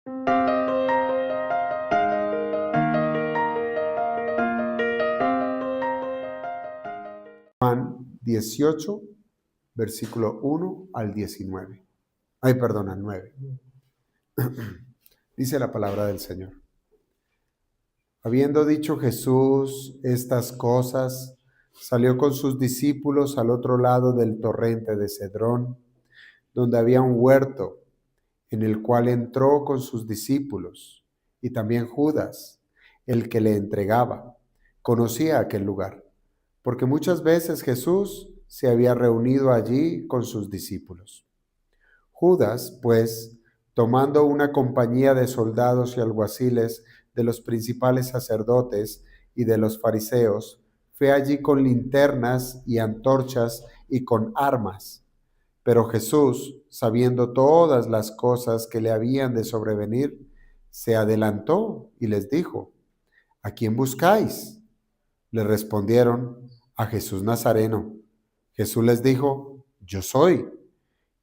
Juan 18, versículo 1 al 19. Ay, perdona, 9. Dice la palabra del Señor. Habiendo dicho Jesús estas cosas, salió con sus discípulos al otro lado del torrente de Cedrón, donde había un huerto, en el cual entró con sus discípulos, y también Judas, el que le entregaba, conocía aquel lugar, porque muchas veces Jesús se había reunido allí con sus discípulos. Judas, pues, tomando una compañía de soldados y alguaciles de los principales sacerdotes y de los fariseos, fue allí con linternas y antorchas y con armas. Pero Jesús, sabiendo todas las cosas que le habían de sobrevenir, se adelantó y les dijo: ¿A quién buscáis? Le respondieron: a Jesús Nazareno. Jesús les dijo: yo soy.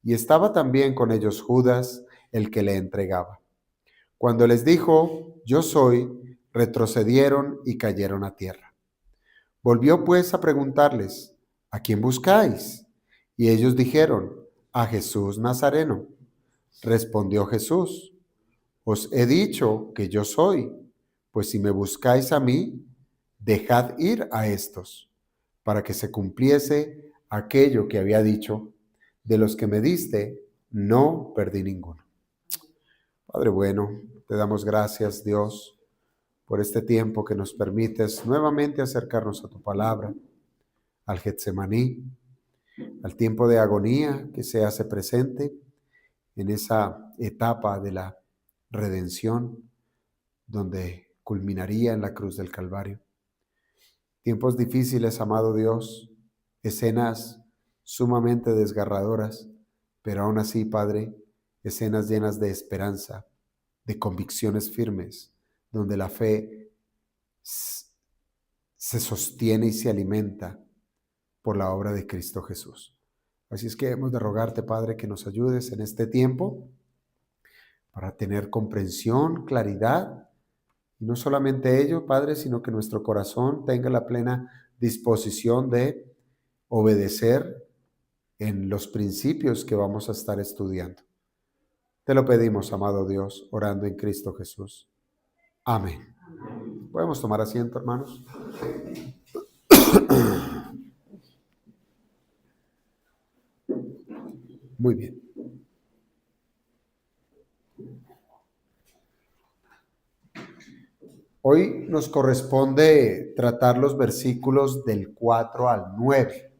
Y estaba también con ellos Judas, el que le entregaba. Cuando les dijo: yo soy, retrocedieron y cayeron a tierra. Volvió pues a preguntarles: ¿a quién buscáis? Y ellos dijeron: a Jesús Nazareno. Respondió Jesús: os he dicho que yo soy, pues si me buscáis a mí, dejad ir a estos, para que se cumpliese aquello que había dicho: de los que me diste, no perdí ninguno. Padre bueno, te damos gracias, Dios, por este tiempo que nos permites nuevamente acercarnos a tu palabra, al Getsemaní, al tiempo de agonía que se hace presente en esa etapa de la redención, donde culminaría en la cruz del Calvario. Tiempos difíciles, amado Dios, escenas sumamente desgarradoras, pero aún así, Padre, escenas llenas de esperanza, de convicciones firmes, donde la fe se sostiene y se alimenta por la obra de Cristo Jesús. Así es que hemos de rogarte, Padre, que nos ayudes en este tiempo para tener comprensión, claridad, y no solamente ello, Padre, sino que nuestro corazón tenga la plena disposición de obedecer en los principios que vamos a estar estudiando. Te lo pedimos, amado Dios, orando en Cristo Jesús. Amén. ¿Podemos tomar asiento, hermanos? Muy bien. Hoy nos corresponde tratar los versículos del 4 al 9.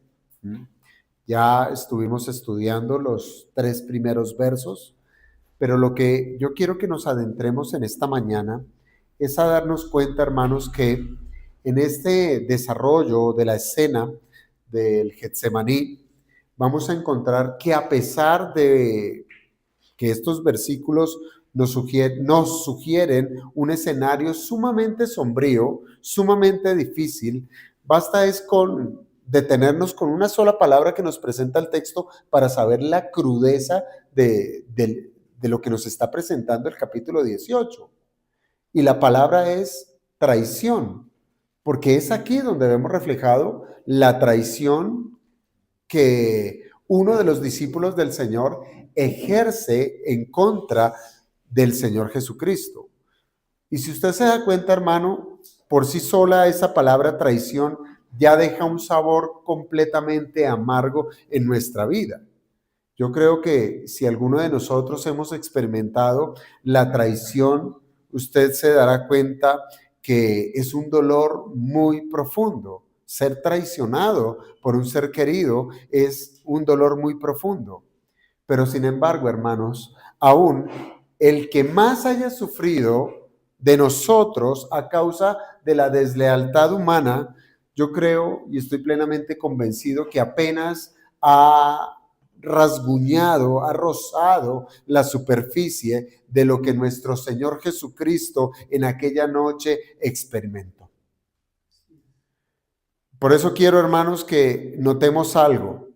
Ya estuvimos estudiando los 3 primeros versos, pero lo que yo quiero que nos adentremos en esta mañana es a darnos cuenta, hermanos, que en este desarrollo de la escena del Getsemaní, vamos a encontrar que a pesar de que estos versículos nos sugieren un escenario sumamente sombrío, sumamente difícil, basta es con detenernos con una sola palabra que nos presenta el texto para saber la crudeza de lo que nos está presentando el capítulo 18. Y la palabra es traición, porque es aquí donde vemos reflejado la traición que uno de los discípulos del Señor ejerce en contra del Señor Jesucristo. Y si usted se da cuenta, hermano, por sí sola esa palabra traición ya deja un sabor completamente amargo en nuestra vida. Yo creo que si alguno de nosotros hemos experimentado la traición, usted se dará cuenta que es un dolor muy profundo. Ser traicionado por un ser querido es un dolor muy profundo. Pero sin embargo, hermanos, aún el que más haya sufrido de nosotros a causa de la deslealtad humana, yo creo y estoy plenamente convencido que apenas ha rasguñado, ha rozado la superficie de lo que nuestro Señor Jesucristo en aquella noche experimentó. Por eso quiero, hermanos, que notemos algo.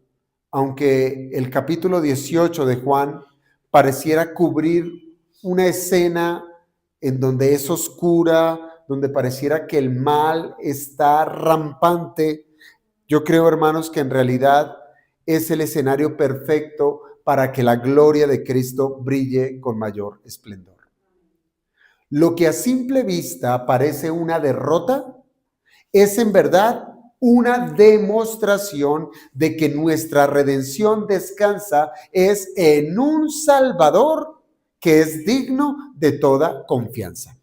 Aunque el capítulo 18 de Juan pareciera cubrir una escena en donde es oscura, donde pareciera que el mal está rampante. Yo creo, hermanos, que en realidad es el escenario perfecto para que la gloria de Cristo brille con mayor esplendor. Lo que a simple vista parece una derrota, es en verdad una demostración de que nuestra redención descansa es en un Salvador que es digno de toda confianza.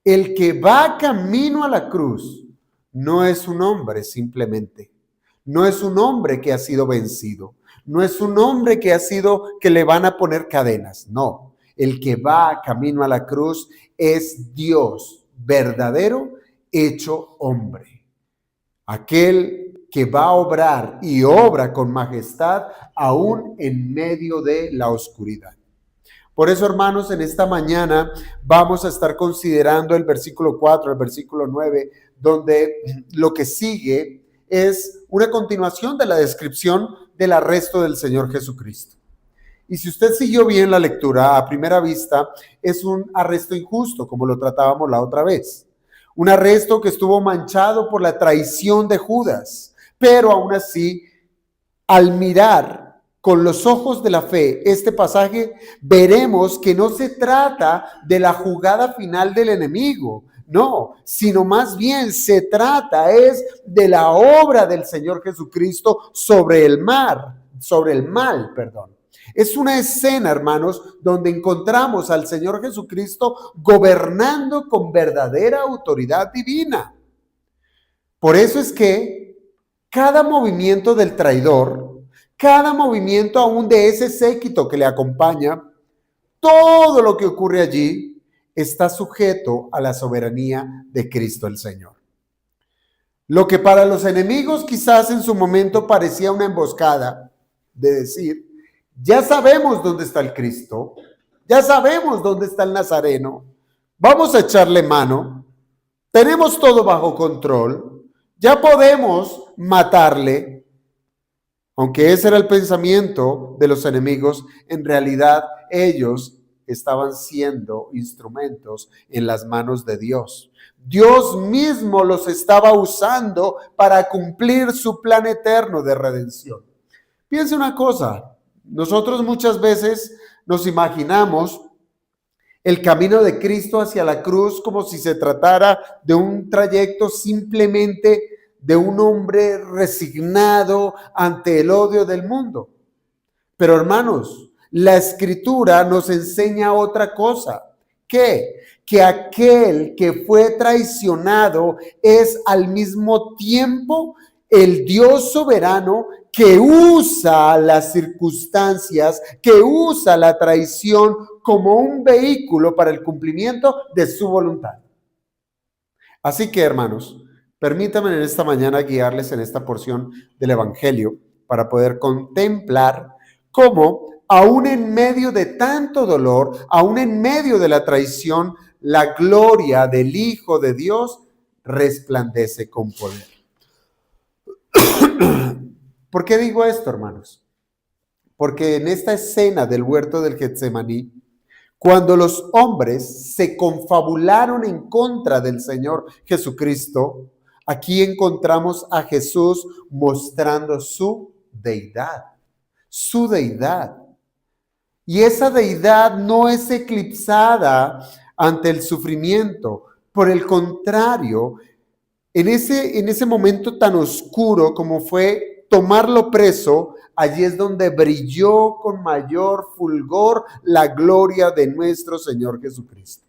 El que va camino a la cruz no es un hombre simplemente, no es un hombre que ha sido vencido, no es un hombre que le van a poner cadenas, no. El que va camino a la cruz es Dios verdadero hecho hombre. Aquel que va a obrar y obra con majestad aún en medio de la oscuridad. Por eso, hermanos, en esta mañana vamos a estar considerando el versículo 4, el versículo 9, donde lo que sigue es una continuación de la descripción del arresto del Señor Jesucristo. Y si usted siguió bien la lectura, a primera vista es un arresto injusto, como lo tratábamos la otra vez. Un arresto que estuvo manchado por la traición de Judas, pero aún así, al mirar con los ojos de la fe este pasaje, veremos que no se trata de la jugada final del enemigo, no, sino más bien se trata de la obra del Señor Jesucristo sobre el mal. Es una escena, hermanos, donde encontramos al Señor Jesucristo gobernando con verdadera autoridad divina. Por eso es que cada movimiento del traidor, cada movimiento aún de ese séquito que le acompaña, todo lo que ocurre allí está sujeto a la soberanía de Cristo el Señor. Lo que para los enemigos quizás en su momento parecía una emboscada, de decir, ya sabemos dónde está el Cristo, ya sabemos dónde está el Nazareno, vamos a echarle mano, tenemos todo bajo control, ya podemos matarle. Aunque ese era el pensamiento de los enemigos, en realidad ellos estaban siendo instrumentos en las manos de Dios. Dios mismo los estaba usando para cumplir su plan eterno de redención. Piense una cosa, nosotros muchas veces nos imaginamos el camino de Cristo hacia la cruz como si se tratara de un trayecto simplemente de un hombre resignado ante el odio del mundo. Pero hermanos, la Escritura nos enseña otra cosa. ¿Qué? Que aquel que fue traicionado es al mismo tiempo el Dios soberano que usa las circunstancias, que usa la traición como un vehículo para el cumplimiento de su voluntad. Así que, hermanos, permítanme en esta mañana guiarles en esta porción del Evangelio para poder contemplar cómo, aún en medio de tanto dolor, aún en medio de la traición, la gloria del Hijo de Dios resplandece con poder. ¿Por qué digo esto, hermanos? Porque en esta escena del huerto del Getsemaní, cuando los hombres se confabularon en contra del Señor Jesucristo, aquí encontramos a Jesús mostrando su deidad, su deidad. Y esa deidad no es eclipsada ante el sufrimiento. Por el contrario, en ese momento tan oscuro como fue tomarlo preso, allí es donde brilló con mayor fulgor la gloria de nuestro Señor Jesucristo.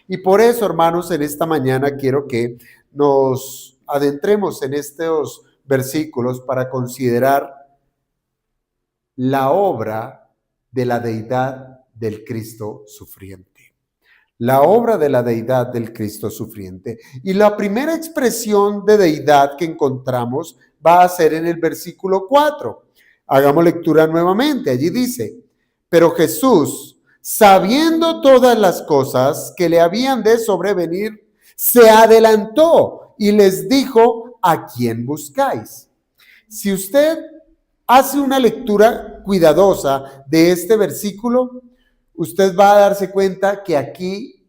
Y por eso, hermanos, en esta mañana quiero que nos adentremos en estos versículos para considerar la obra de la deidad del Cristo sufriente. La obra de la deidad del Cristo sufriente. Y la primera expresión de deidad que encontramos va a ser en el versículo 4. Hagamos lectura nuevamente. Allí dice, pero Jesús, sabiendo todas las cosas que le habían de sobrevenir, se adelantó y les dijo, ¿a quién buscáis? Si usted hace una lectura cuidadosa de este versículo, usted va a darse cuenta que aquí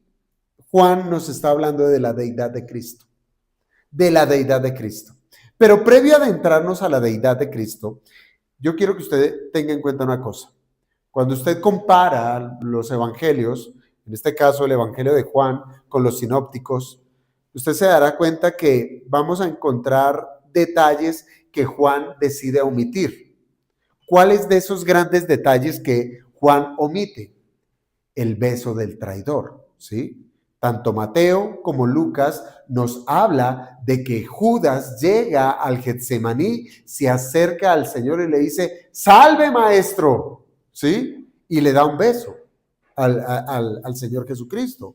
Juan nos está hablando de la deidad de Cristo, de la deidad de Cristo. Pero previo a adentrarnos a la deidad de Cristo, yo quiero que usted tenga en cuenta una cosa. Cuando usted compara los evangelios, en este caso el evangelio de Juan con los sinópticos, usted se dará cuenta que vamos a encontrar detalles que Juan decide omitir. ¿Cuáles de esos grandes detalles que Juan omite? El beso del traidor, ¿sí? Tanto Mateo como Lucas nos habla de que Judas llega al Getsemaní, se acerca al Señor y le dice, salve maestro, ¿sí? Y le da un beso al Señor Jesucristo.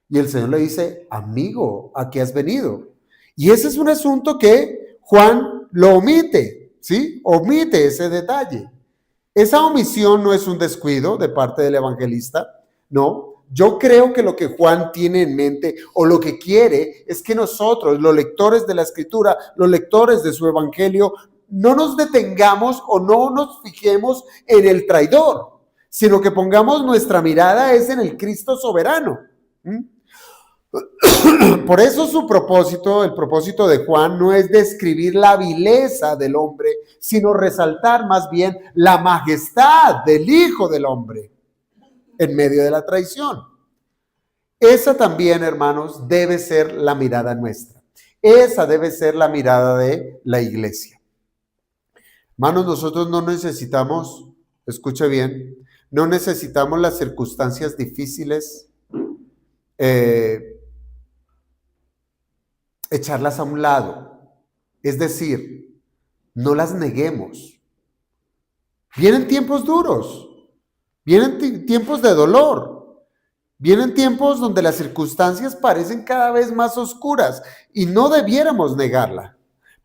Y el Señor le dice, amigo, ¿a qué has venido? Y ese es un asunto que Juan lo omite, ¿sí? Omite ese detalle. Esa omisión no es un descuido de parte del evangelista, no. Yo creo que lo que Juan tiene en mente o lo que quiere es que nosotros, los lectores de la Escritura, los lectores de su evangelio, no nos detengamos o no nos fijemos en el traidor, sino que pongamos nuestra mirada es en el Cristo soberano. Por eso su propósito, el propósito de Juan, no es describir la vileza del hombre, sino resaltar más bien la majestad del Hijo del Hombre en medio de la traición. Esa también, hermanos, debe ser la mirada nuestra. Esa debe ser la mirada de la iglesia. Hermanos, nosotros no necesitamos, escuche bien, no necesitamos las circunstancias difíciles, echarlas a un lado. Es decir, no las neguemos. Vienen tiempos duros, vienen tiempos de dolor, vienen tiempos donde las circunstancias parecen cada vez más oscuras y no debiéramos negarla.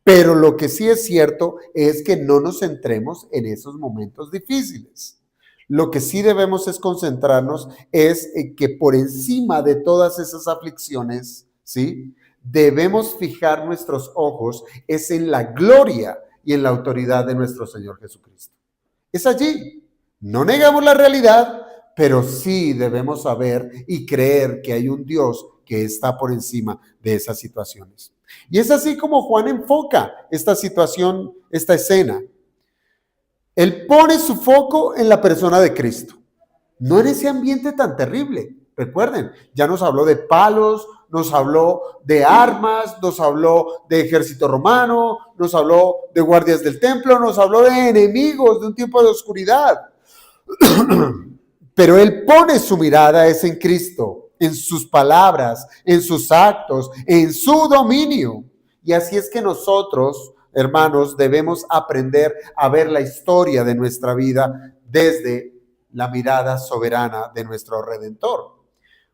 Pero lo que sí es cierto es que no nos centremos en esos momentos difíciles. Lo que sí debemos es concentrarnos es en que por encima de todas esas aflicciones, ¿sí?, debemos fijar nuestros ojos es en la gloria y en la autoridad de nuestro Señor Jesucristo. Es allí. No negamos la realidad, pero sí debemos saber y creer que hay un Dios que está por encima de esas situaciones. Y es así como Juan enfoca esta situación, esta escena. Él pone su foco en la persona de Cristo, no en ese ambiente tan terrible. Recuerden, ya nos habló de palos, nos habló de armas, nos habló de ejército romano, nos habló de guardias del templo, nos habló de enemigos, de un tiempo de oscuridad. Pero él pone su mirada es en Cristo, en sus palabras, en sus actos, en su dominio. Y así es que nosotros, hermanos, debemos aprender a ver la historia de nuestra vida desde la mirada soberana de nuestro Redentor.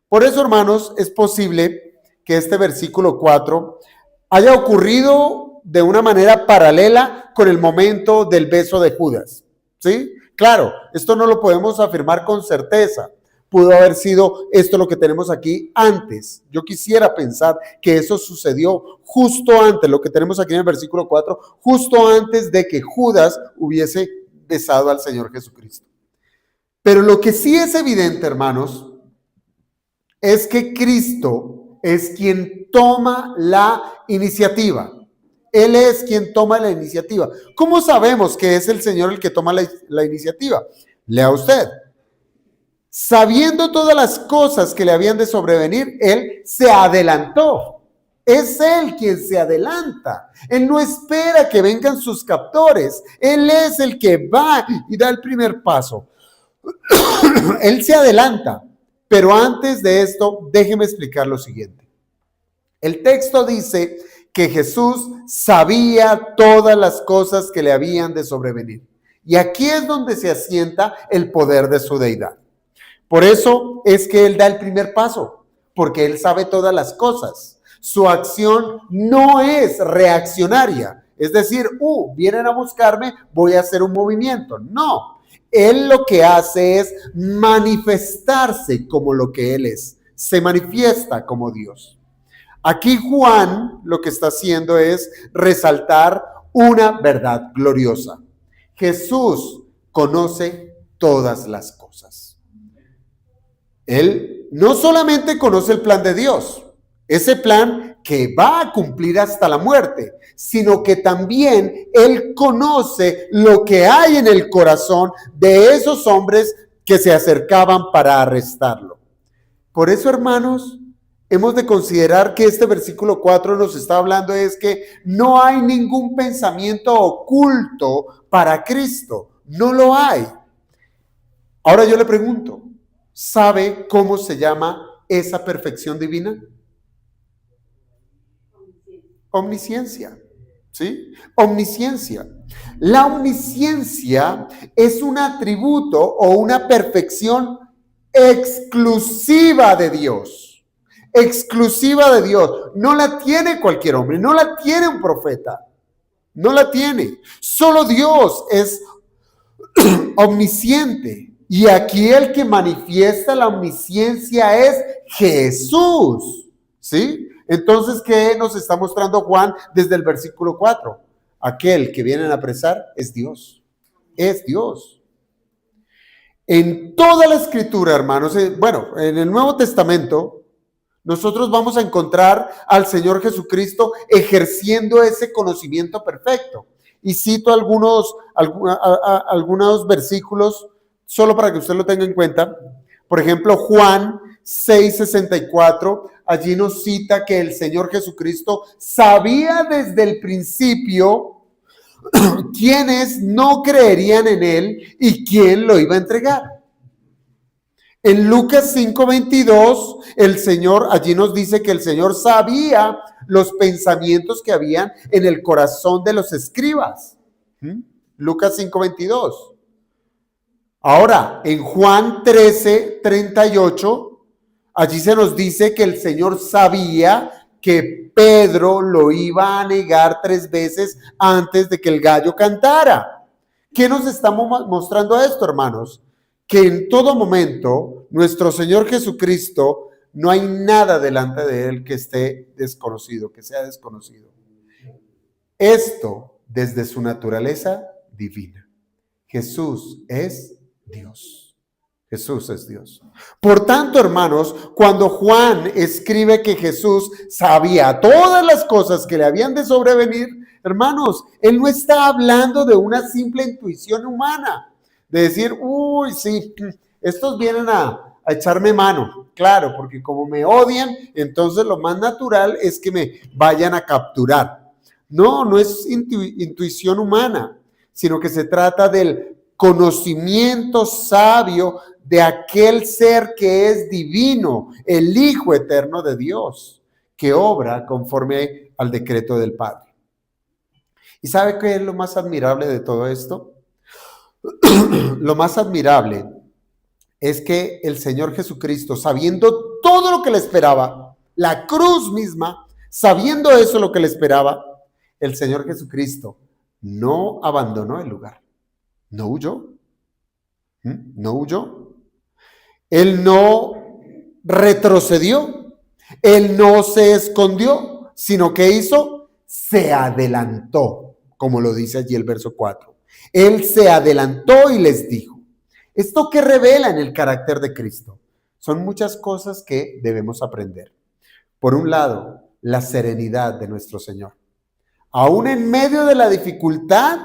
Por eso, hermanos, es posible que este versículo 4 haya ocurrido de una manera paralela con el momento del beso de Judas, ¿sí? Claro, esto no lo podemos afirmar con certeza. Pudo haber sido esto lo que tenemos aquí antes. Yo quisiera pensar que eso sucedió justo antes, lo que tenemos aquí en el versículo 4, justo antes de que Judas hubiese besado al Señor Jesucristo. Pero lo que sí es evidente, hermanos, es que Cristo es quien toma la iniciativa. Él es quien toma la iniciativa. ¿Cómo sabemos que es el Señor el que toma la iniciativa? Lea usted. Sabiendo todas las cosas que le habían de sobrevenir, Él se adelantó. Es Él quien se adelanta. Él no espera que vengan sus captores. Él es el que va y da el primer paso. Él se adelanta. Pero antes de esto, déjeme explicar lo siguiente. El texto dice que Jesús sabía todas las cosas que le habían de sobrevenir. Y aquí es donde se asienta el poder de su deidad. Por eso es que Él da el primer paso, porque Él sabe todas las cosas. Su acción no es reaccionaria. Es decir, vienen a buscarme, voy a hacer un movimiento. No. Él lo que hace es manifestarse como lo que Él es. Se manifiesta como Dios. Aquí Juan lo que está haciendo es resaltar una verdad gloriosa. Jesús conoce todas las cosas. Él no solamente conoce el plan de Dios, ese plan que va a cumplir hasta la muerte, sino que también Él conoce lo que hay en el corazón de esos hombres que se acercaban para arrestarlo. Por eso, hermanos, hemos de considerar que este versículo 4 nos está hablando es que no hay ningún pensamiento oculto para Cristo. No lo hay. Ahora yo le pregunto, ¿sabe cómo se llama esa perfección divina? Omnisciencia. ¿Sí? Omnisciencia. La omnisciencia es un atributo o una perfección exclusiva de Dios. Exclusiva de Dios. No la tiene cualquier hombre, no la tiene un profeta. No la tiene. Solo Dios es omnisciente. Y aquí el que manifiesta la omnisciencia es Jesús. ¿Sí? Entonces, ¿qué nos está mostrando Juan desde el versículo 4? Aquel que vienen a apresar es Dios. Es Dios. En toda la escritura, hermanos, bueno, en el Nuevo Testamento, nosotros vamos a encontrar al Señor Jesucristo ejerciendo ese conocimiento perfecto. Y cito algunos versículos solo para que usted lo tenga en cuenta. Por ejemplo, Juan 6:64, allí nos cita que el Señor Jesucristo sabía desde el principio quiénes no creerían en Él y quién lo iba a entregar. En Lucas 5:22, el Señor, allí nos dice que el Señor sabía los pensamientos que habían en el corazón de los escribas. Lucas 5:22. Ahora, en Juan 13:38, allí se nos dice que el Señor sabía que Pedro lo iba a negar 3 veces antes de que el gallo cantara. ¿Qué nos estamos mostrando esto, hermanos? Que en todo momento nuestro Señor Jesucristo, no hay nada delante de Él que esté desconocido, que sea desconocido. Esto desde su naturaleza divina. Jesús es Dios. Jesús es Dios. Por tanto, hermanos, cuando Juan escribe que Jesús sabía todas las cosas que le habían de sobrevenir, hermanos, él no está hablando de una simple intuición humana, de decir, uy, sí, estos vienen a echarme mano. Claro, porque como me odian, entonces lo más natural es que me vayan a capturar. No, no es intuición humana, sino que se trata del conocimiento sabio de aquel ser que es divino, el Hijo eterno de Dios, que obra conforme al decreto del Padre. ¿Y sabe qué es lo más admirable de todo esto? Lo más admirable es que el Señor Jesucristo, sabiendo todo lo que le esperaba, la cruz misma, sabiendo eso lo que le esperaba, el Señor Jesucristo no abandonó el lugar. No huyó. No huyó. Él no retrocedió. Él no se escondió, sino que hizo, se adelantó, como lo dice allí el verso 4. Él se adelantó y les dijo. ¿Esto qué revela en el carácter de Cristo? Son muchas cosas que debemos aprender. Por un lado, la serenidad de nuestro Señor. Aún en medio de la dificultad,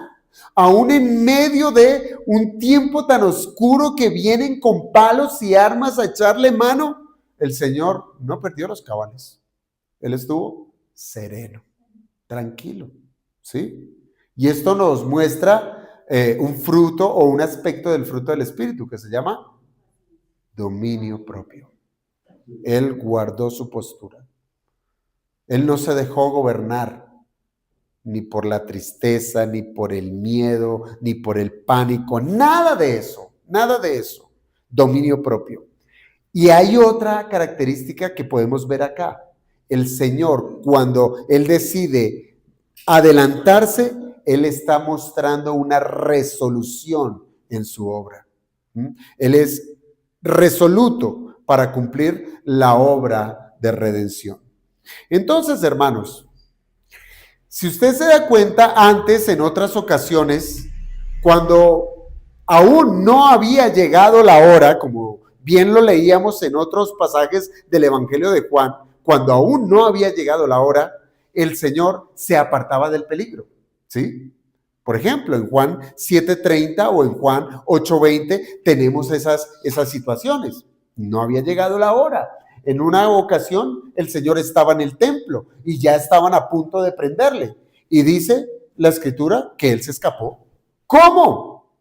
aún en medio de un tiempo tan oscuro que vienen con palos y armas a echarle mano, el Señor no perdió los cabales. Él estuvo sereno, tranquilo, ¿sí? Y esto nos muestra un fruto o un aspecto del fruto del Espíritu que se llama dominio propio. Él guardó su postura. Él no se dejó gobernar ni por la tristeza, ni por el miedo, ni por el pánico, nada de eso, nada de eso. Dominio propio. Y hay otra característica que podemos ver acá. El Señor, cuando Él decide adelantarse, Él está mostrando una resolución en su obra. Él es resoluto para cumplir la obra de redención. Entonces, hermanos, si usted se da cuenta, antes, en otras ocasiones, cuando aún no había llegado la hora, como Bien lo leíamos en otros pasajes del Evangelio de Juan, cuando aún no había llegado la hora, el Señor se apartaba del peligro, ¿sí? Por ejemplo, en Juan 7:30 o en Juan 8:20 tenemos esas situaciones. No había llegado la hora. En una ocasión el Señor estaba en el templo y ya estaban a punto de prenderle. Y dice la Escritura que Él se escapó. ¿Cómo?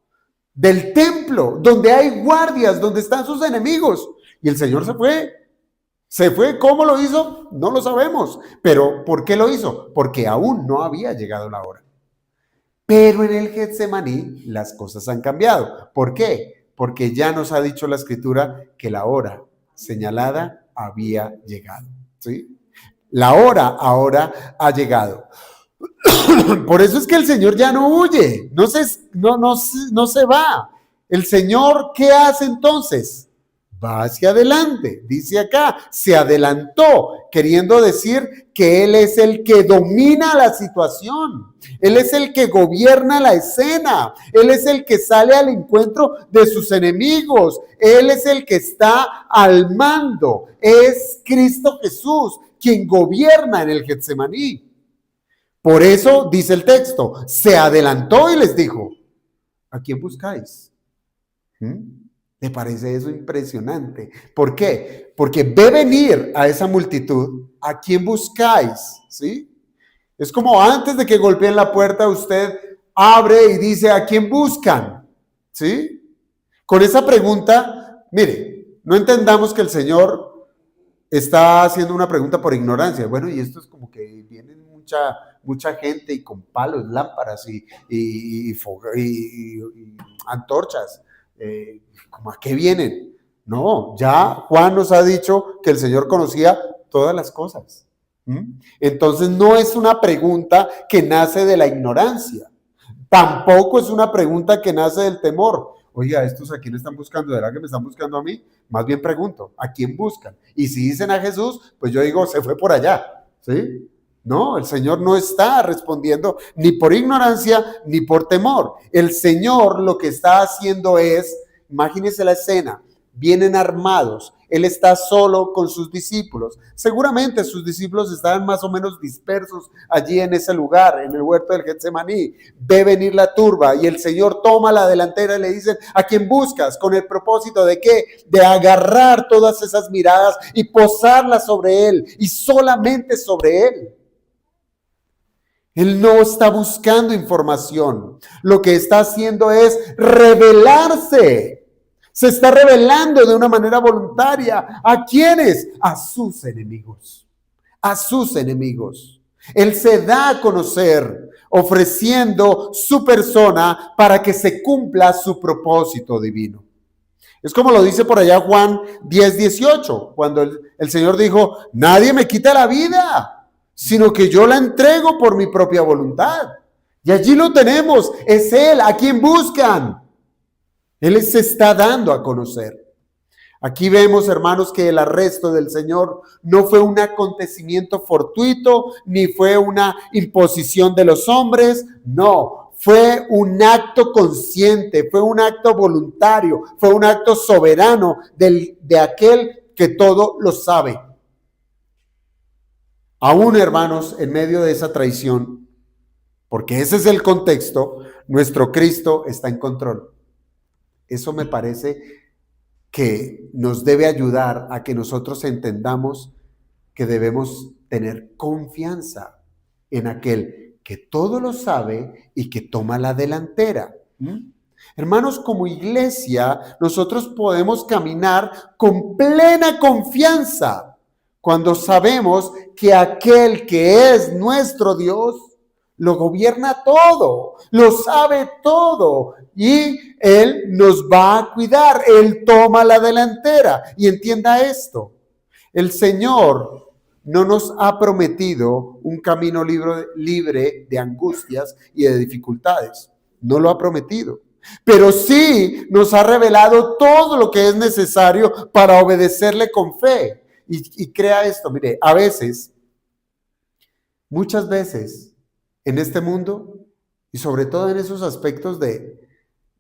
Del templo, donde hay guardias, donde están sus enemigos. Y el Señor se fue. Se fue. ¿Cómo lo hizo? No lo sabemos. Pero ¿por qué lo hizo? Porque aún no había llegado la hora. Pero en el Getsemaní las cosas han cambiado. ¿Por qué? Porque ya nos ha dicho la Escritura que la hora señalada había llegado, ¿sí? La hora ahora ha llegado. Por eso es que el Señor ya no huye, no se va. El Señor, ¿qué hace entonces? Va hacia adelante, dice acá, se adelantó, queriendo decir que Él es el que domina la situación, Él es el que gobierna la escena, Él es el que sale al encuentro de sus enemigos, Él es el que está al mando, es Cristo Jesús quien gobierna en el Getsemaní. Por eso dice el texto, se adelantó y les dijo, ¿a quién buscáis? ¿Me parece eso impresionante? ¿Por qué? Porque ve venir a esa multitud, ¿a quién buscáis? ¿Sí? Es como antes de que golpeen la puerta, usted abre y dice, ¿a quién buscan? ¿Sí? Con esa pregunta, mire, no entendamos que el Señor está haciendo una pregunta por ignorancia. Bueno, y esto es como que vienen mucha gente y con palos, lámparas y antorchas. ¿Cómo a qué vienen? No, ya Juan nos ha dicho que el Señor conocía todas las cosas. Entonces no es una pregunta que nace de la ignorancia. Tampoco es una pregunta que nace del temor. Oiga, ¿estos a quién están buscando? ¿Será que me están buscando a mí? Más bien pregunto, ¿a quién buscan? Y si dicen a Jesús, pues yo digo, se fue por allá, ¿sí? No, el Señor no está respondiendo ni por ignorancia ni por temor. El Señor lo que está haciendo es, imagínense la escena, vienen armados, Él está solo con sus discípulos. Seguramente sus discípulos estaban más o menos dispersos allí en ese lugar, en el huerto del Getsemaní. Ve venir la turba y el Señor toma la delantera y le dicen, ¿a quién buscas? ¿Con el propósito de qué? De agarrar todas esas miradas y posarlas sobre Él y solamente sobre Él. Él no está buscando información. Lo que está haciendo es revelarse. Se está revelando de una manera voluntaria. ¿A quiénes? A sus enemigos. A sus enemigos. Él se da a conocer ofreciendo su persona para que se cumpla su propósito divino. Es como lo dice por allá Juan 10:18, cuando el Señor dijo, nadie me quita la vida, sino que yo la entrego por mi propia voluntad. Y allí lo tenemos, es Él a quien buscan. Él se está dando a conocer. Aquí vemos, hermanos, que el arresto del Señor no fue un acontecimiento fortuito, ni fue una imposición de los hombres, no, fue un acto consciente, fue un acto voluntario, fue un acto soberano de aquel que todo lo sabe. Aún, hermanos, en medio de esa traición, porque ese es el contexto, nuestro Cristo está en control. Eso me parece que nos debe ayudar a que nosotros entendamos que debemos tener confianza en aquel que todo lo sabe y que toma la delantera. Hermanos, como iglesia, nosotros podemos caminar con plena confianza cuando sabemos que aquel que es nuestro Dios lo gobierna todo, lo sabe todo y Él nos va a cuidar, Él toma la delantera. Y entienda esto, el Señor no nos ha prometido un camino libre de angustias y de dificultades, no lo ha prometido. Pero sí nos ha revelado todo lo que es necesario para obedecerle con fe. Y crea esto, mire, a veces, muchas veces en este mundo, y sobre todo en esos aspectos de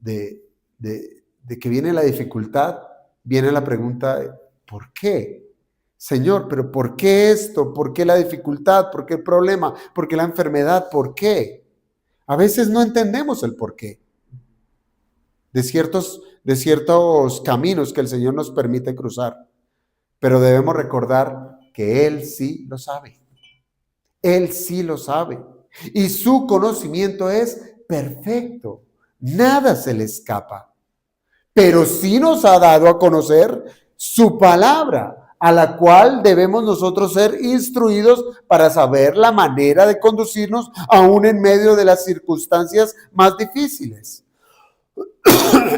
que viene la dificultad, viene la pregunta, ¿por qué? Señor, pero ¿por qué esto? ¿Por qué la dificultad? ¿Por qué el problema? ¿Por qué la enfermedad? ¿Por qué? A veces no entendemos el por qué de ciertos caminos que el Señor nos permite cruzar, pero debemos recordar que Él sí lo sabe. Él sí lo sabe. Y su conocimiento es perfecto. Nada se le escapa. Pero sí nos ha dado a conocer su palabra, a la cual debemos nosotros ser instruidos para saber la manera de conducirnos aún en medio de las circunstancias más difíciles.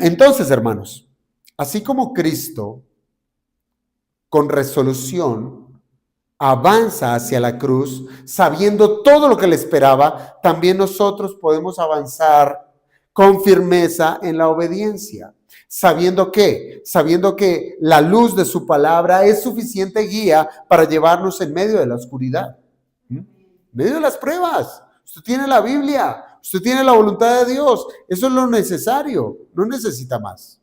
Entonces, hermanos, así como Cristo con resolución avanza hacia la cruz, sabiendo todo lo que le esperaba, también nosotros podemos avanzar con firmeza en la obediencia. Sabiendo que la luz de su palabra es suficiente guía para llevarnos en medio de la oscuridad, en medio de las pruebas. Usted tiene la Biblia, usted tiene la voluntad de Dios, eso es lo necesario, no necesita más.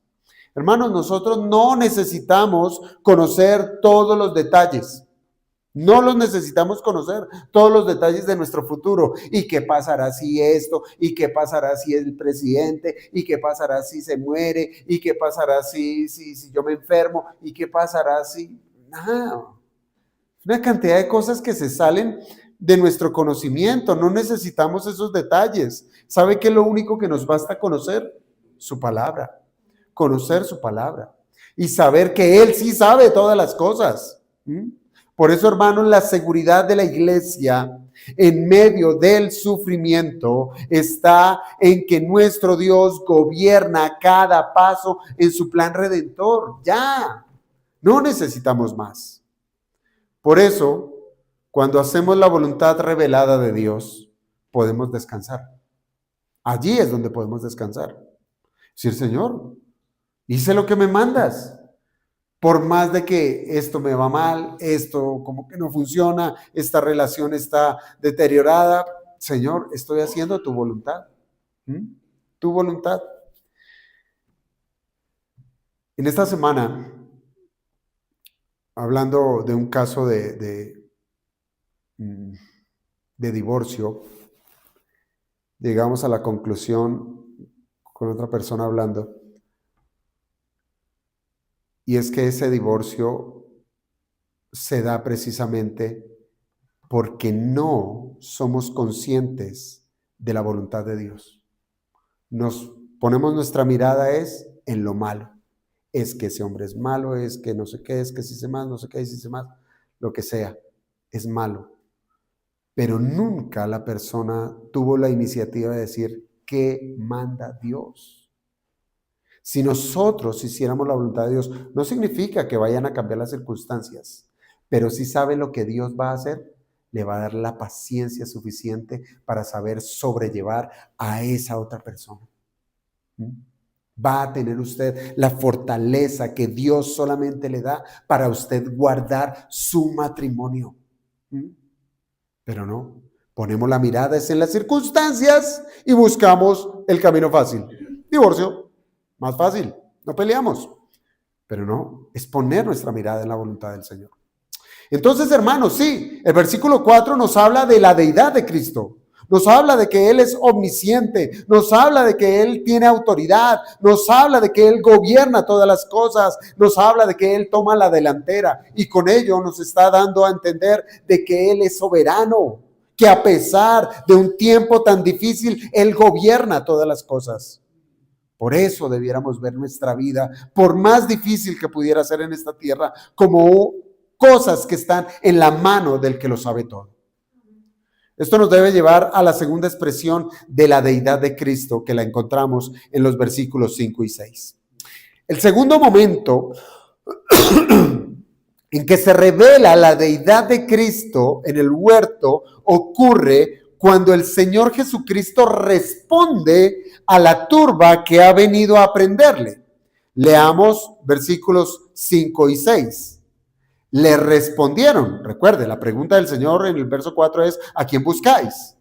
Hermanos, nosotros no necesitamos conocer todos los detalles. No los necesitamos conocer, todos los detalles de nuestro futuro. ¿Y qué pasará si esto? ¿Y qué pasará si el presidente? ¿Y qué pasará si se muere? ¿Y qué pasará si yo me enfermo? ¿Y qué pasará si...? Nada. Una cantidad de cosas que se salen de nuestro conocimiento. No necesitamos esos detalles. ¿Sabe qué es lo único que nos basta conocer? Su palabra. Conocer su palabra. Y saber que Él sí sabe todas las cosas. Por eso, hermanos, la seguridad de la iglesia en medio del sufrimiento está en que nuestro Dios gobierna cada paso en su plan redentor. Ya, no necesitamos más. Por eso, cuando hacemos la voluntad revelada de Dios, podemos descansar. Allí es donde podemos descansar. Decir, Señor, hice lo que me mandas. Por más de que esto me va mal, esto como que no funciona, esta relación está deteriorada, Señor, estoy haciendo tu voluntad. Tu voluntad. En esta semana, hablando de un caso de divorcio, llegamos a la conclusión con otra persona hablando, y es que ese divorcio se da precisamente porque no somos conscientes de la voluntad de Dios. Nos ponemos nuestra mirada en lo malo. Es que ese hombre es malo, es que no sé qué, es que si se más, no sé qué, si se más, lo que sea, es malo. Pero nunca la persona tuvo la iniciativa de decir, ¿qué manda Dios? Si nosotros hiciéramos la voluntad de Dios, no significa que vayan a cambiar las circunstancias, pero si sabe lo que Dios va a hacer, le va a dar la paciencia suficiente para saber sobrellevar a esa otra persona. Va a tener usted la fortaleza que Dios solamente le da para usted guardar su matrimonio. Pero no, ponemos la mirada en las circunstancias y buscamos el camino fácil. Divorcio. Más fácil, no peleamos, pero no, es poner nuestra mirada en la voluntad del Señor. Entonces, hermanos, sí, el versículo 4 nos habla de la deidad de Cristo, nos habla de que Él es omnisciente, nos habla de que Él tiene autoridad, nos habla de que Él gobierna todas las cosas, nos habla de que Él toma la delantera y con ello nos está dando a entender de que Él es soberano, que a pesar de un tiempo tan difícil, Él gobierna todas las cosas. Por eso debiéramos ver nuestra vida, por más difícil que pudiera ser en esta tierra, como cosas que están en la mano del que lo sabe todo. Esto nos debe llevar a la segunda expresión de la deidad de Cristo, que la encontramos en los versículos 5 y 6. El segundo momento en que se revela la deidad de Cristo en el huerto ocurre cuando el Señor Jesucristo responde a la turba que ha venido a prenderle. Leamos versículos 5 y 6. Le respondieron, recuerde, la pregunta del Señor en el verso 4 es, ¿a quién buscáis?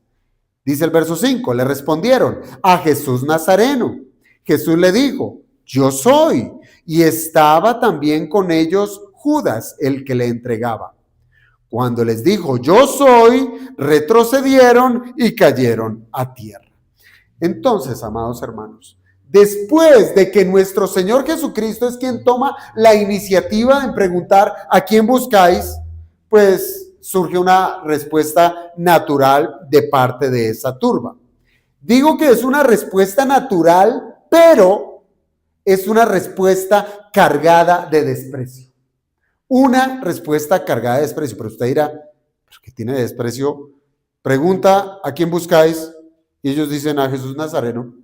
Dice el verso 5, le respondieron, a Jesús Nazareno. Jesús le dijo, yo soy. Y estaba también con ellos Judas, el que le entregaba. Cuando les dijo, yo soy, retrocedieron y cayeron a tierra. Entonces, amados hermanos, después de que nuestro Señor Jesucristo es quien toma la iniciativa de preguntar a quién buscáis, pues surge una respuesta natural de parte de esa turba. Digo que es una respuesta natural, pero es una respuesta cargada de desprecio. Una respuesta cargada de desprecio. Pero usted dirá, ¿pero qué tiene de desprecio? Pregunta, ¿a quién buscáis? Y ellos dicen, a Jesús Nazareno.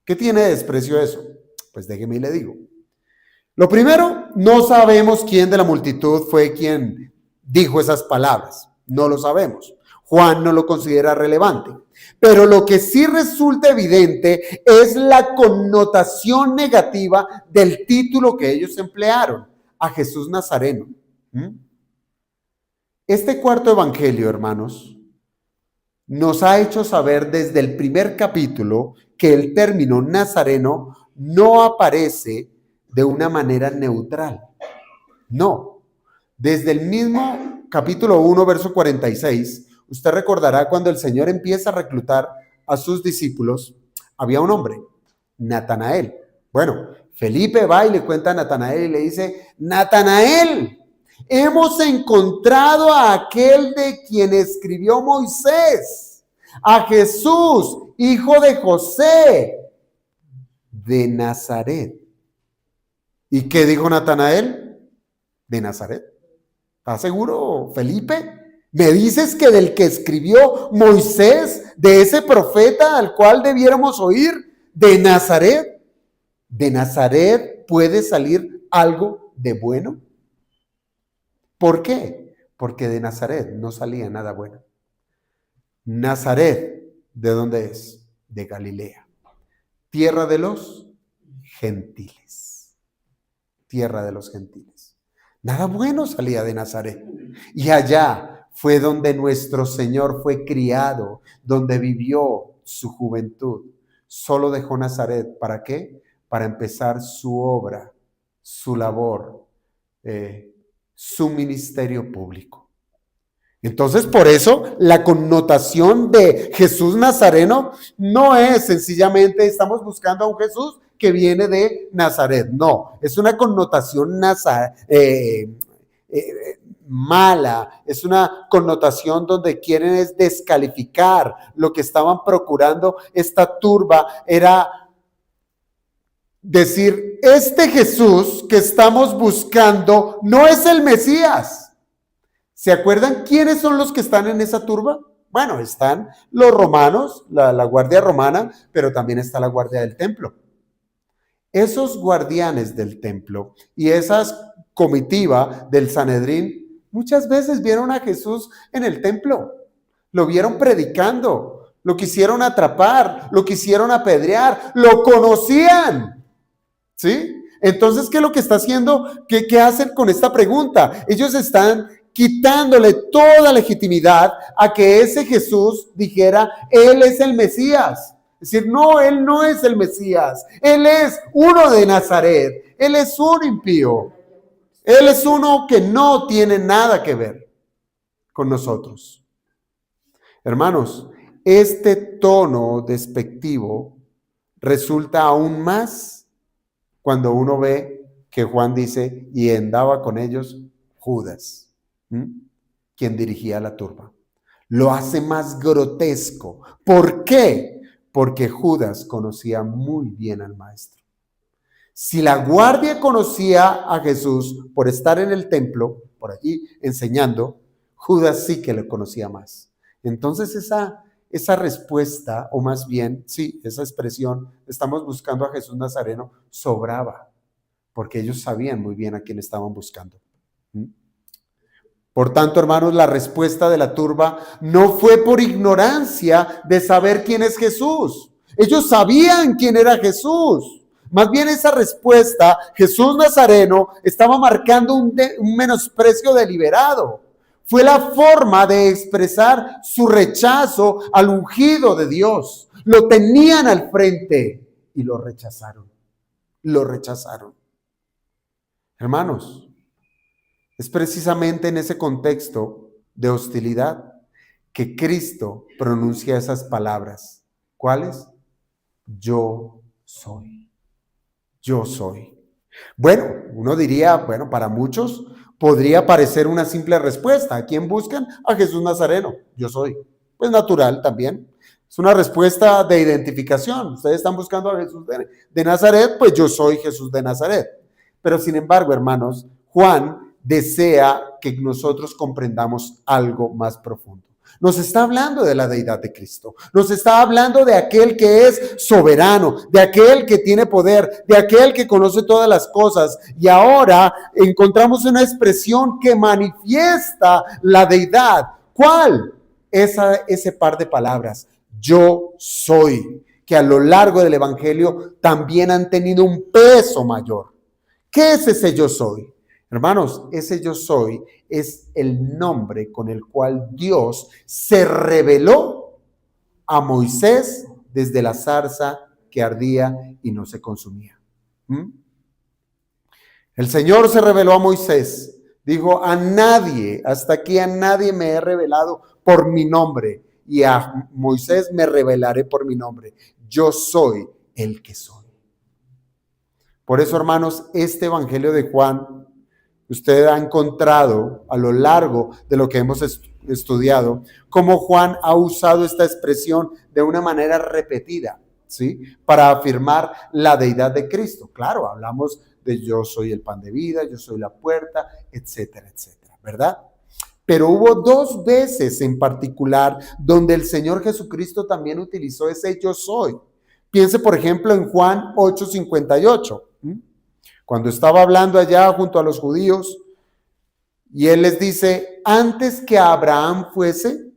¿Qué tiene de desprecio eso? Pues déjeme y le digo. Lo primero, no sabemos quién de la multitud fue quien dijo esas palabras. No lo sabemos. Juan no lo considera relevante. Pero lo que sí resulta evidente es la connotación negativa del título que ellos emplearon, a Jesús Nazareno. Este cuarto evangelio, hermanos, nos ha hecho saber desde el primer capítulo que el término nazareno no aparece de una manera neutral. No. Desde el mismo capítulo 1, verso 46, usted recordará cuando el Señor empieza a reclutar a sus discípulos, había un hombre, Natanael. Bueno, Felipe va y le cuenta a Natanael y le dice, Natanael, hemos encontrado a aquel de quien escribió Moisés, a Jesús, hijo de José, de Nazaret. ¿Y qué dijo Natanael? De Nazaret. ¿Estás seguro, Felipe? ¿Me dices que del que escribió Moisés, de ese profeta al cual debiéramos oír, de Nazaret? ¿De Nazaret puede salir algo de bueno? ¿Por qué? Porque de Nazaret no salía nada bueno. Nazaret, ¿de dónde es? De Galilea. Tierra de los gentiles. Tierra de los gentiles. Nada bueno salía de Nazaret. Y allá fue donde nuestro Señor fue criado, donde vivió su juventud. Solo dejó Nazaret, ¿para qué? Para empezar su obra, su labor, su ministerio público. Entonces, por eso, la connotación de Jesús Nazareno no es sencillamente estamos buscando a un Jesús que viene de Nazaret. No, es una connotación mala, es una connotación donde quieren es descalificar lo que estaban procurando esta turba, era decir, este Jesús que estamos buscando no es el Mesías. ¿Se acuerdan quiénes son los que están en esa turba? Bueno, están los romanos, la guardia romana, pero también está la guardia del templo. Esos guardianes del templo y esas comitiva del Sanedrín muchas veces vieron a Jesús en el templo, lo vieron predicando, lo quisieron atrapar, lo quisieron apedrear, lo conocían. ¿Sí? Entonces, ¿qué es lo que está haciendo? ¿Qué hacen con esta pregunta? Ellos están quitándole toda legitimidad a que ese Jesús dijera, Él es el Mesías. Es decir, no, Él no es el Mesías. Él es uno de Nazaret. Él es un impío. Él es uno que no tiene nada que ver con nosotros. Hermanos, este tono despectivo resulta aún más cuando uno ve que Juan dice, y andaba con ellos Judas, quien dirigía la turba. Lo hace más grotesco. ¿Por qué? Porque Judas conocía muy bien al maestro. Si la guardia conocía a Jesús por estar en el templo, por allí enseñando, Judas sí que le conocía más. Entonces esa respuesta, o más bien, sí, esa expresión, estamos buscando a Jesús Nazareno, sobraba, porque ellos sabían muy bien a quién estaban buscando. Por tanto, hermanos, la respuesta de la turba no fue por ignorancia de saber quién es Jesús. Ellos sabían quién era Jesús. Más bien esa respuesta, Jesús Nazareno, estaba marcando un menosprecio deliberado. Fue la forma de expresar su rechazo al ungido de Dios. Lo tenían al frente y lo rechazaron. lo rechazaron. Hermanos, es precisamente en ese contexto de hostilidad que Cristo pronuncia esas palabras. ¿Cuáles? Yo soy. Yo soy. Bueno, uno diría, bueno, para muchos podría parecer una simple respuesta. ¿A quién buscan? A Jesús Nazareno. Yo soy. Pues natural también. Es una respuesta de identificación. Ustedes están buscando a Jesús de Nazaret, pues yo soy Jesús de Nazaret. Pero sin embargo, hermanos, Juan desea que nosotros comprendamos algo más profundo. Nos está hablando de la deidad de Cristo. Nos está hablando de aquel que es soberano, de aquel que tiene poder, de aquel que conoce todas las cosas. Y ahora encontramos una expresión que manifiesta la deidad. ¿Cuál? Ese par de palabras. Yo soy, que a lo largo del Evangelio también han tenido un peso mayor. ¿Qué es ese yo soy? Hermanos, ese yo soy es el nombre con el cual Dios se reveló a Moisés desde la zarza que ardía y no se consumía. El Señor se reveló a Moisés, dijo, a nadie, hasta aquí a nadie me he revelado por mi nombre, y a Moisés me revelaré por mi nombre. Yo soy el que soy. Por eso, hermanos, este Evangelio de Juan, usted ha encontrado a lo largo de lo que hemos estudiado, cómo Juan ha usado esta expresión de una manera repetida, ¿sí? Para afirmar la deidad de Cristo. Claro, hablamos de yo soy el pan de vida, yo soy la puerta, etcétera, etcétera, ¿verdad? Pero hubo dos veces en particular donde el Señor Jesucristo también utilizó ese yo soy. Piense, por ejemplo, en Juan 8:58. Cuando estaba hablando allá junto a los judíos, y él les dice, antes que Abraham fuese,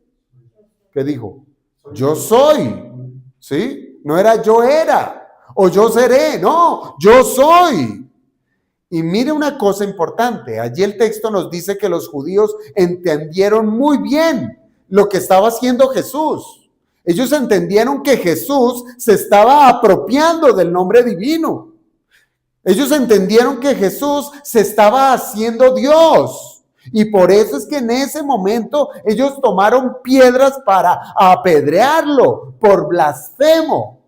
¿qué dijo? Yo soy, ¿sí? No era yo era, o yo seré, no, yo soy. Y mire una cosa importante, allí el texto nos dice que los judíos entendieron muy bien lo que estaba haciendo Jesús. Ellos entendieron que Jesús se estaba apropiando del nombre divino. Ellos entendieron que Jesús se estaba haciendo Dios. Y por eso es que en ese momento ellos tomaron piedras para apedrearlo por blasfemo.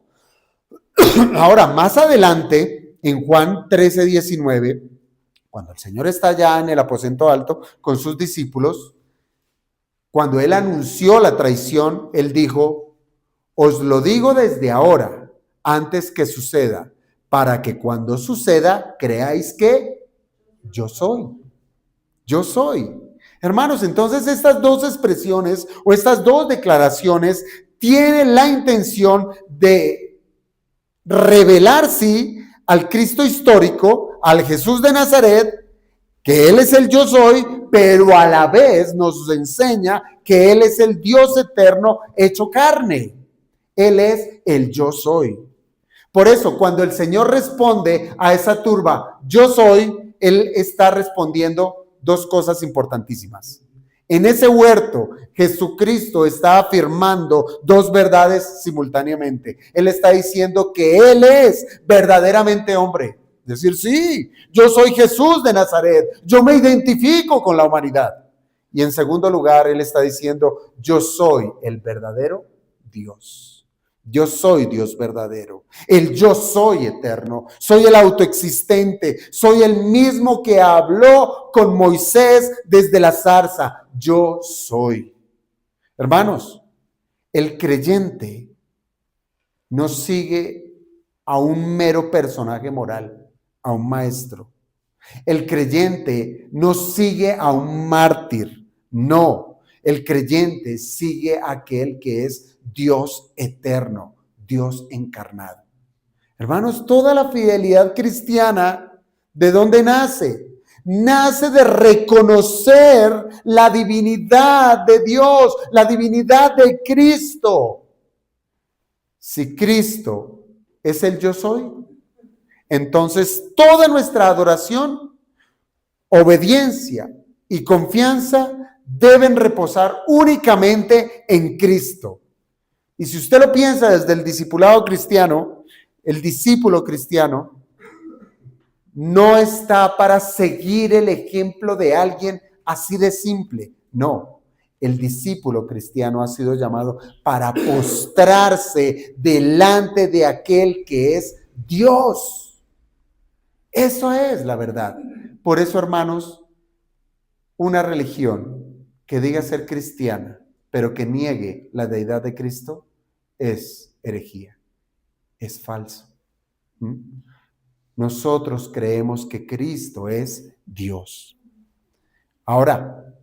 Ahora, más adelante, en Juan 13:19, cuando el Señor está allá en el aposento alto con sus discípulos, cuando Él anunció la traición, Él dijo, os lo digo desde ahora, antes que suceda, para que cuando suceda, creáis que yo soy. Yo soy. Hermanos, entonces estas dos expresiones o estas dos declaraciones tienen la intención de revelar, sí, al Cristo histórico, al Jesús de Nazaret, que Él es el yo soy, pero a la vez nos enseña que Él es el Dios eterno hecho carne. Él es el yo soy. Por eso, cuando el Señor responde a esa turba, yo soy, Él está respondiendo dos cosas importantísimas. En ese huerto, Jesucristo está afirmando dos verdades simultáneamente. Él está diciendo que Él es verdaderamente hombre. Es decir, sí, yo soy Jesús de Nazaret, yo me identifico con la humanidad. Y en segundo lugar, Él está diciendo, yo soy el verdadero Dios. Yo soy Dios verdadero, el yo soy eterno, soy el autoexistente, soy el mismo que habló con Moisés desde la zarza, yo soy. Hermanos, el creyente no sigue a un mero personaje moral, a un maestro. El creyente no sigue a un mártir, no. El creyente sigue a aquel que es Dios eterno, Dios encarnado. Hermanos, toda la fidelidad cristiana, ¿de dónde nace? Nace de reconocer la divinidad de Dios, la divinidad de Cristo. Si Cristo es el yo soy, entonces toda nuestra adoración, obediencia y confianza deben reposar únicamente en Cristo. Y si usted lo piensa desde el discipulado cristiano, el discípulo cristiano, no está para seguir el ejemplo de alguien así de simple. No, el discípulo cristiano ha sido llamado para postrarse delante de aquel que es Dios. Eso es la verdad. Por eso, hermanos, una religión que diga ser cristiana, pero que niegue la deidad de Cristo, es herejía, es falso. Nosotros creemos que Cristo es Dios. Ahora,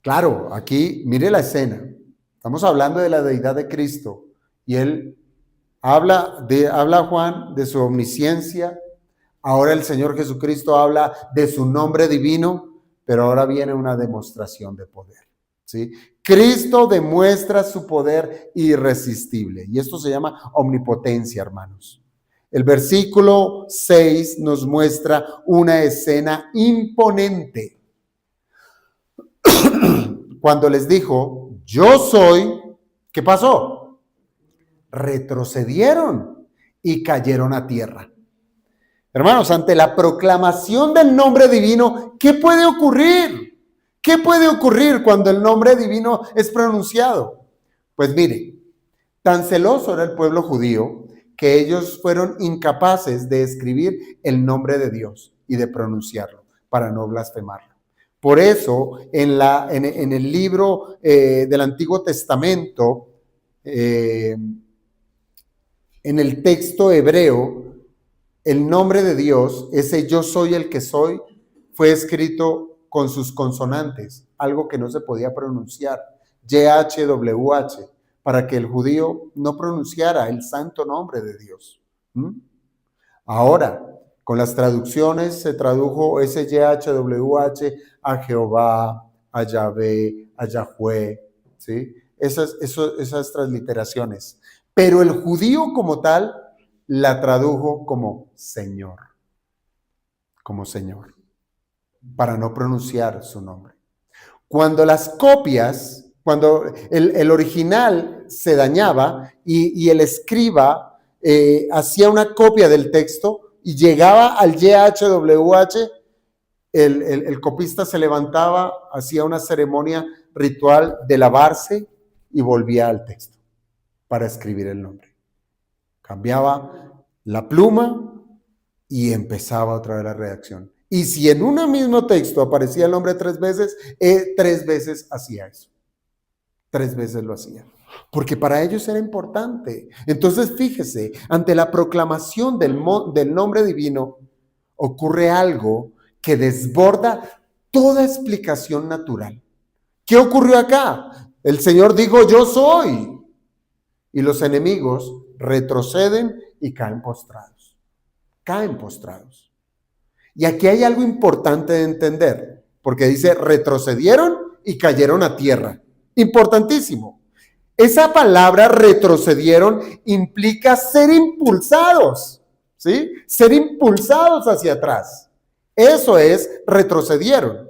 claro, aquí mire la escena. Estamos hablando de la deidad de Cristo y él habla a Juan de su omnisciencia. Ahora el Señor Jesucristo habla de su nombre divino, pero ahora viene una demostración de poder, ¿sí? Cristo demuestra su poder irresistible y esto se llama omnipotencia, hermanos. El versículo 6 nos muestra una escena imponente. Cuando les dijo, yo soy, ¿qué pasó? Retrocedieron y cayeron a tierra. Hermanos, ante la proclamación del nombre divino, ¿qué puede ocurrir? ¿Qué puede ocurrir cuando el nombre divino es pronunciado? Pues mire, tan celoso era el pueblo judío que ellos fueron incapaces de escribir el nombre de Dios y de pronunciarlo para no blasfemarlo. Por eso, en el libro del Antiguo Testamento, en el texto hebreo, el nombre de Dios, ese yo soy el que soy, fue escrito con sus consonantes, algo que no se podía pronunciar, YHWH, para que el judío no pronunciara el santo nombre de Dios. Ahora, con las traducciones se tradujo ese YHWH a Jehová, a Yahvé, a Yahweh, ¿sí? Esas transliteraciones. Pero el judío como tal la tradujo como Señor, para no pronunciar su nombre. Cuando las copias, cuando el original se dañaba y el escriba hacía una copia del texto y llegaba al YHWH, el copista se levantaba, hacía una ceremonia ritual de lavarse y volvía al texto para escribir el nombre. Cambiaba la pluma y empezaba otra vez la redacción. Y si en un mismo texto aparecía el nombre 3 veces, 3 veces hacía eso. 3 veces lo hacía. Porque para ellos era importante. Entonces, fíjese, ante la proclamación del nombre divino, ocurre algo que desborda toda explicación natural. ¿Qué ocurrió acá? El Señor dijo, yo soy. Y los enemigos retroceden y caen postrados. Caen postrados. Y aquí hay algo importante de entender, porque dice, retrocedieron y cayeron a tierra. Importantísimo. Esa palabra retrocedieron implica ser impulsados, ¿sí? Ser impulsados hacia atrás. Eso es, retrocedieron.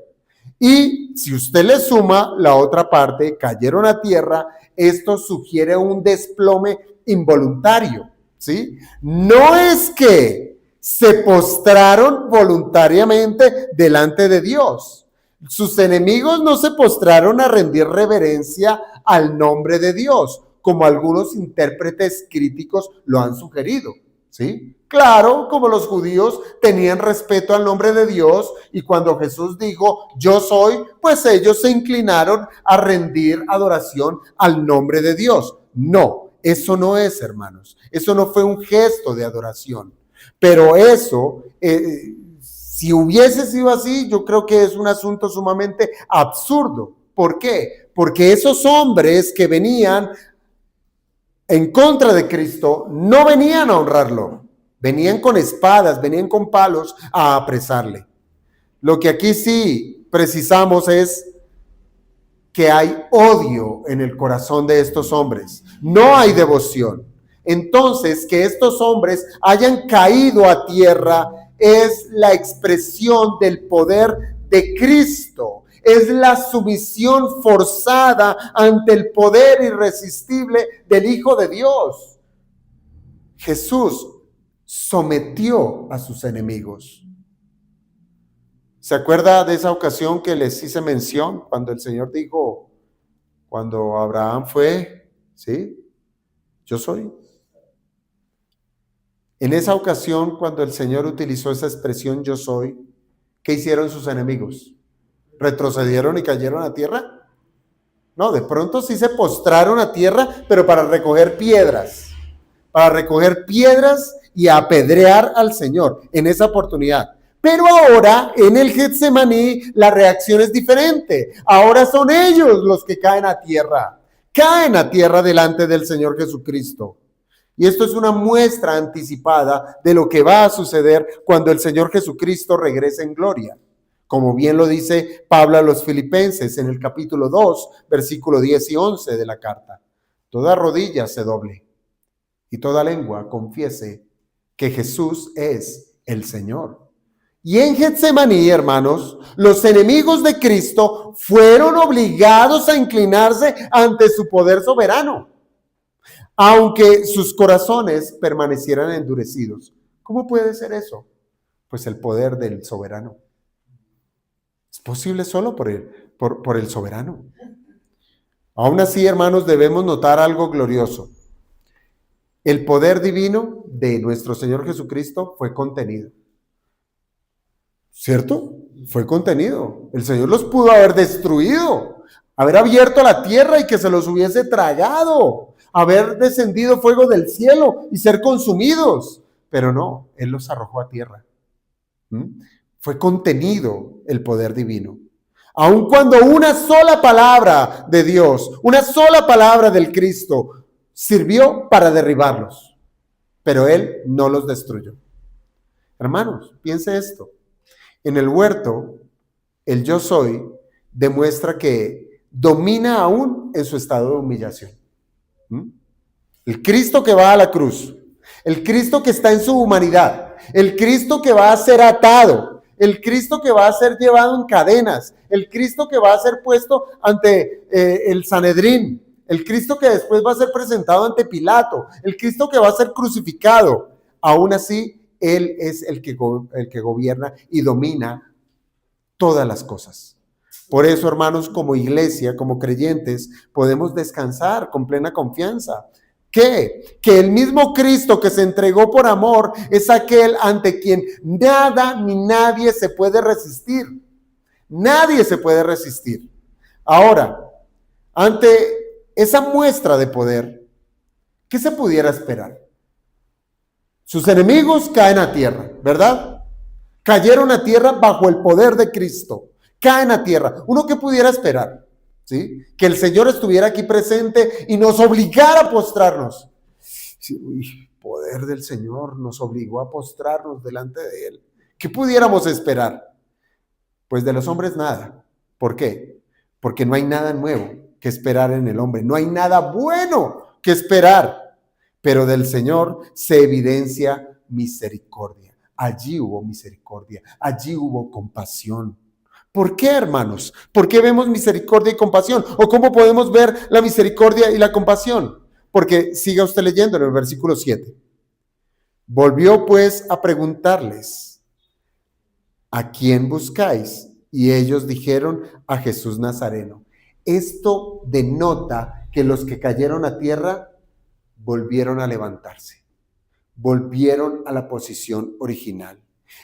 Y si usted le suma la otra parte, cayeron a tierra, esto sugiere un desplome involuntario, ¿sí? No es que se postraron voluntariamente delante de Dios. Sus enemigos no se postraron a rendir reverencia al nombre de Dios, como algunos intérpretes críticos lo han sugerido, ¿sí? Claro, como los judíos tenían respeto al nombre de Dios y cuando Jesús dijo, yo soy, pues ellos se inclinaron a rendir adoración al nombre de Dios. No, eso no es, hermanos. Eso no fue un gesto de adoración. Pero eso, si hubiese sido así, yo creo que es un asunto sumamente absurdo. ¿Por qué? Porque esos hombres que venían en contra de Cristo no venían a honrarlo. Venían con espadas, venían con palos a apresarle. Lo que aquí sí precisamos es que hay odio en el corazón de estos hombres. No hay devoción. Entonces, que estos hombres hayan caído a tierra es la expresión del poder de Cristo. Es la sumisión forzada ante el poder irresistible del Hijo de Dios. Jesús sometió a sus enemigos. ¿Se acuerda de esa ocasión que les hice mención cuando el Señor dijo, cuando Abraham fue, ¿sí? Yo soy. En esa ocasión, cuando el Señor utilizó esa expresión yo soy, ¿qué hicieron sus enemigos? ¿Retrocedieron y cayeron a tierra? No, de pronto sí se postraron a tierra, pero para recoger piedras y apedrear al Señor en esa oportunidad. Pero ahora en el Getsemaní la reacción es diferente. Ahora son ellos los que caen a tierra delante del Señor Jesucristo. Y esto es una muestra anticipada de lo que va a suceder cuando el Señor Jesucristo regrese en gloria. Como bien lo dice Pablo a los Filipenses en el capítulo 2, versículo 10 y 11 de la carta. Toda rodilla se doble y toda lengua confiese que Jesús es el Señor. Y en Getsemaní, hermanos, los enemigos de Cristo fueron obligados a inclinarse ante su poder soberano, aunque sus corazones permanecieran endurecidos. ¿Cómo puede ser eso? Pues el poder del soberano. Es posible solo por el soberano. Aún así, hermanos, debemos notar algo glorioso. El poder divino de nuestro Señor Jesucristo fue contenido. ¿Cierto? Fue contenido. El Señor los pudo haber destruido, haber abierto la tierra y que se los hubiese tragado, haber descendido fuego del cielo y ser consumidos. Pero no, Él los arrojó a tierra. Fue contenido el poder divino. Aun cuando una sola palabra de Dios, una sola palabra del Cristo sirvió para derribarlos, pero Él no los destruyó. Hermanos, piense esto. En el huerto, el yo soy demuestra que domina aún en su estado de humillación. El Cristo que va a la cruz, el Cristo que está en su humanidad, el Cristo que va a ser atado, el Cristo que va a ser llevado en cadenas, el Cristo que va a ser puesto ante el Sanedrín, el Cristo que después va a ser presentado ante Pilato, el Cristo que va a ser crucificado. Aún así, Él es el que gobierna y domina todas las cosas. Por eso, hermanos, como iglesia, como creyentes, podemos descansar con plena confianza. ¿Qué? Que el mismo Cristo que se entregó por amor es aquel ante quien nada ni nadie se puede resistir. Nadie se puede resistir. Ahora, ante esa muestra de poder, ¿qué se pudiera esperar? Sus enemigos caen a tierra, ¿verdad? Cayeron a tierra bajo el poder de Cristo. Caen a tierra. ¿Uno qué pudiera esperar? ¿Sí? Que el Señor estuviera aquí presente y nos obligara a postrarnos. Sí, poder del Señor nos obligó a postrarnos delante de Él. ¿Qué pudiéramos esperar? Pues de los hombres nada. ¿Por qué? Porque no hay nada nuevo que esperar en el hombre. No hay nada bueno que esperar. Pero del Señor se evidencia misericordia. Allí hubo misericordia. Allí hubo compasión. ¿Por qué, hermanos? ¿Por qué vemos misericordia y compasión? ¿O cómo podemos ver la misericordia y la compasión? Porque siga usted leyendo en el versículo 7. Volvió pues a preguntarles, ¿a quién buscáis? Y ellos dijeron, a Jesús Nazareno. Esto denota que los que cayeron a tierra volvieron a levantarse, volvieron a la posición original.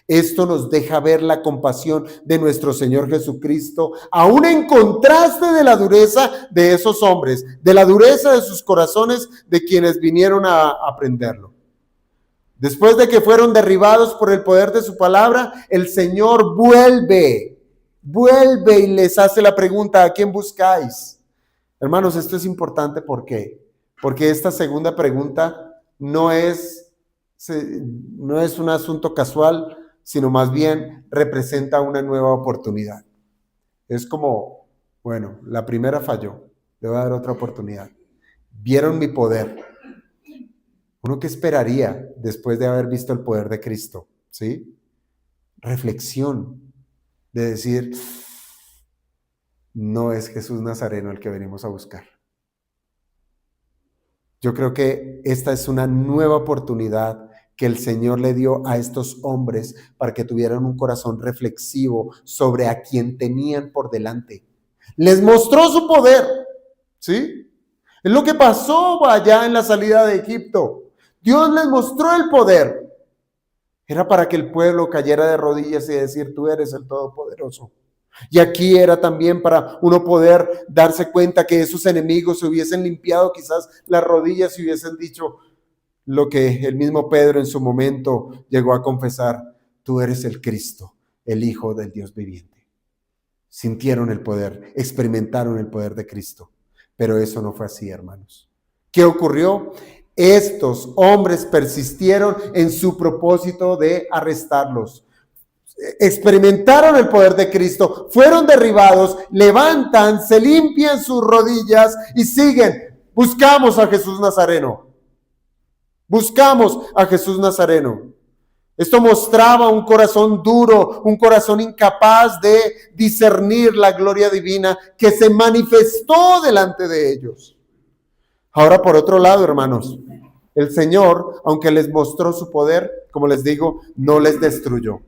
Esto nos deja ver la compasión de nuestro Señor Jesucristo, aún en contraste de la dureza de esos hombres, de la dureza de sus corazones de quienes vinieron a aprenderlo. Después de que fueron derribados por el poder de su palabra, el Señor vuelve y les hace la pregunta, ¿a quién buscáis? Hermanos, esto es importante, ¿por qué? Porque esta segunda pregunta no es un asunto casual, sino más bien representa una nueva oportunidad. Es como, bueno, la primera falló, le voy a dar otra oportunidad. Vieron mi poder. ¿Uno qué esperaría después de haber visto el poder de Cristo? ¿Sí? Reflexión de decir, no es Jesús Nazareno el que venimos a buscar. Yo creo que esta es una nueva oportunidad que el Señor le dio a estos hombres para que tuvieran un corazón reflexivo sobre a quien tenían por delante. Les mostró su poder, ¿sí? Es lo que pasó allá en la salida de Egipto. Dios les mostró el poder. Era para que el pueblo cayera de rodillas y decir, tú eres el Todopoderoso. Y aquí era también para uno poder darse cuenta que esos enemigos se hubiesen limpiado quizás las rodillas y hubiesen dicho lo que el mismo Pedro en su momento llegó a confesar, tú eres el Cristo, el Hijo del Dios viviente. Sintieron el poder, experimentaron el poder de Cristo, pero eso no fue así, hermanos. ¿Qué ocurrió? Estos hombres persistieron en su propósito de arrestarlos. Experimentaron el poder de Cristo, fueron derribados, levantan, se limpian sus rodillas y siguen. Buscamos a Jesús Nazareno. Buscamos a Jesús Nazareno. Esto mostraba un corazón duro, un corazón incapaz de discernir la gloria divina que se manifestó delante de ellos. Ahora, por otro lado, hermanos, el Señor, aunque les mostró su poder, como les digo, no les destruyó.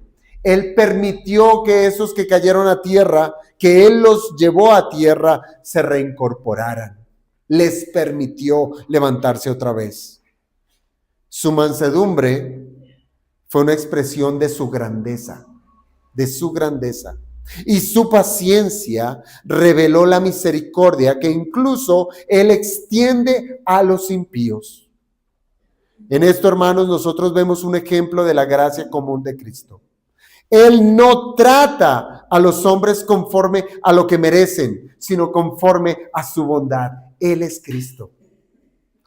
Él permitió que esos que cayeron a tierra, que Él los llevó a tierra, se reincorporaran. Les permitió levantarse otra vez. Su mansedumbre fue una expresión de su grandeza, Y su paciencia reveló la misericordia que incluso Él extiende a los impíos. En esto, hermanos, nosotros vemos un ejemplo de la gracia común de Cristo. Él no trata a los hombres conforme a lo que merecen, sino conforme a su bondad. Él es Cristo.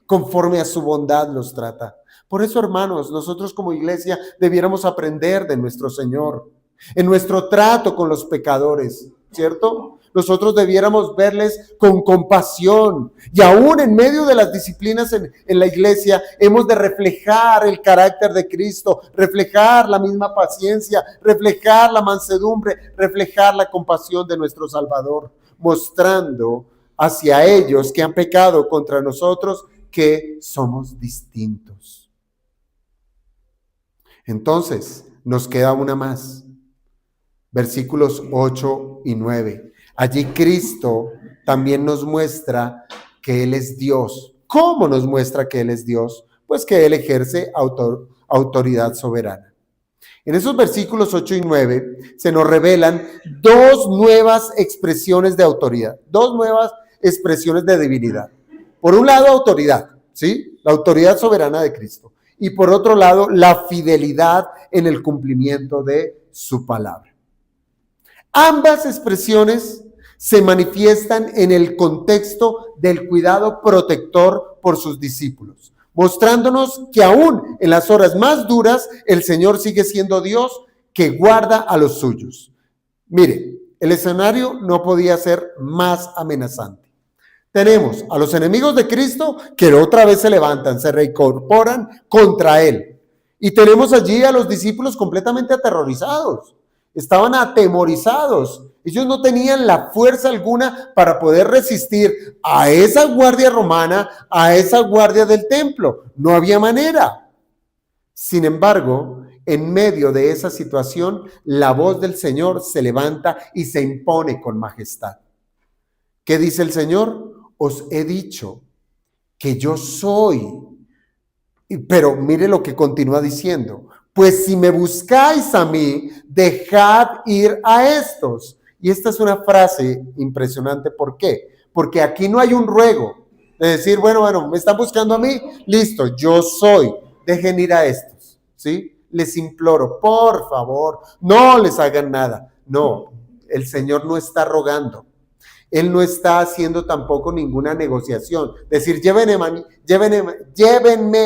Conforme a su bondad los trata. Por eso, hermanos, nosotros como iglesia debiéramos aprender de nuestro Señor en nuestro trato con los pecadores, ¿cierto? Nosotros debiéramos verles con compasión y aún en medio de las disciplinas en la iglesia hemos de reflejar el carácter de Cristo, reflejar la misma paciencia, reflejar la mansedumbre, reflejar la compasión de nuestro Salvador, mostrando hacia ellos que han pecado contra nosotros que somos distintos. Entonces, nos queda una más. Versículos 8 y 9. Allí Cristo también nos muestra que Él es Dios. ¿Cómo nos muestra que Él es Dios? Pues que Él ejerce autoridad soberana. En esos versículos 8 y 9 se nos revelan dos nuevas expresiones de autoridad, dos nuevas expresiones de divinidad. Por un lado, autoridad, ¿sí? La autoridad soberana de Cristo. Y por otro lado, la fidelidad en el cumplimiento de su palabra. Ambas expresiones se manifiestan en el contexto del cuidado protector por sus discípulos, mostrándonos que aún en las horas más duras, el Señor sigue siendo Dios que guarda a los suyos. Mire, el escenario no podía ser más amenazante. Tenemos a los enemigos de Cristo que otra vez se levantan, se reincorporan contra Él. Y tenemos allí a los discípulos completamente aterrorizados. Estaban atemorizados. Ellos no tenían la fuerza alguna para poder resistir a esa guardia romana, a esa guardia del templo. No había manera. Sin embargo, en medio de esa situación, la voz del Señor se levanta y se impone con majestad. ¿Qué dice el Señor? Os he dicho que yo soy. Pero mire lo que continúa diciendo. Pues si me buscáis a mí, dejad ir a estos. Y esta es una frase impresionante. ¿Por qué? Porque aquí no hay un ruego de decir, bueno, me están buscando a mí, listo, yo soy, dejen ir a estos, ¿sí? Les imploro, por favor, no les hagan nada. No, el Señor no está rogando. Él no está haciendo tampoco ninguna negociación. Decir, llévenme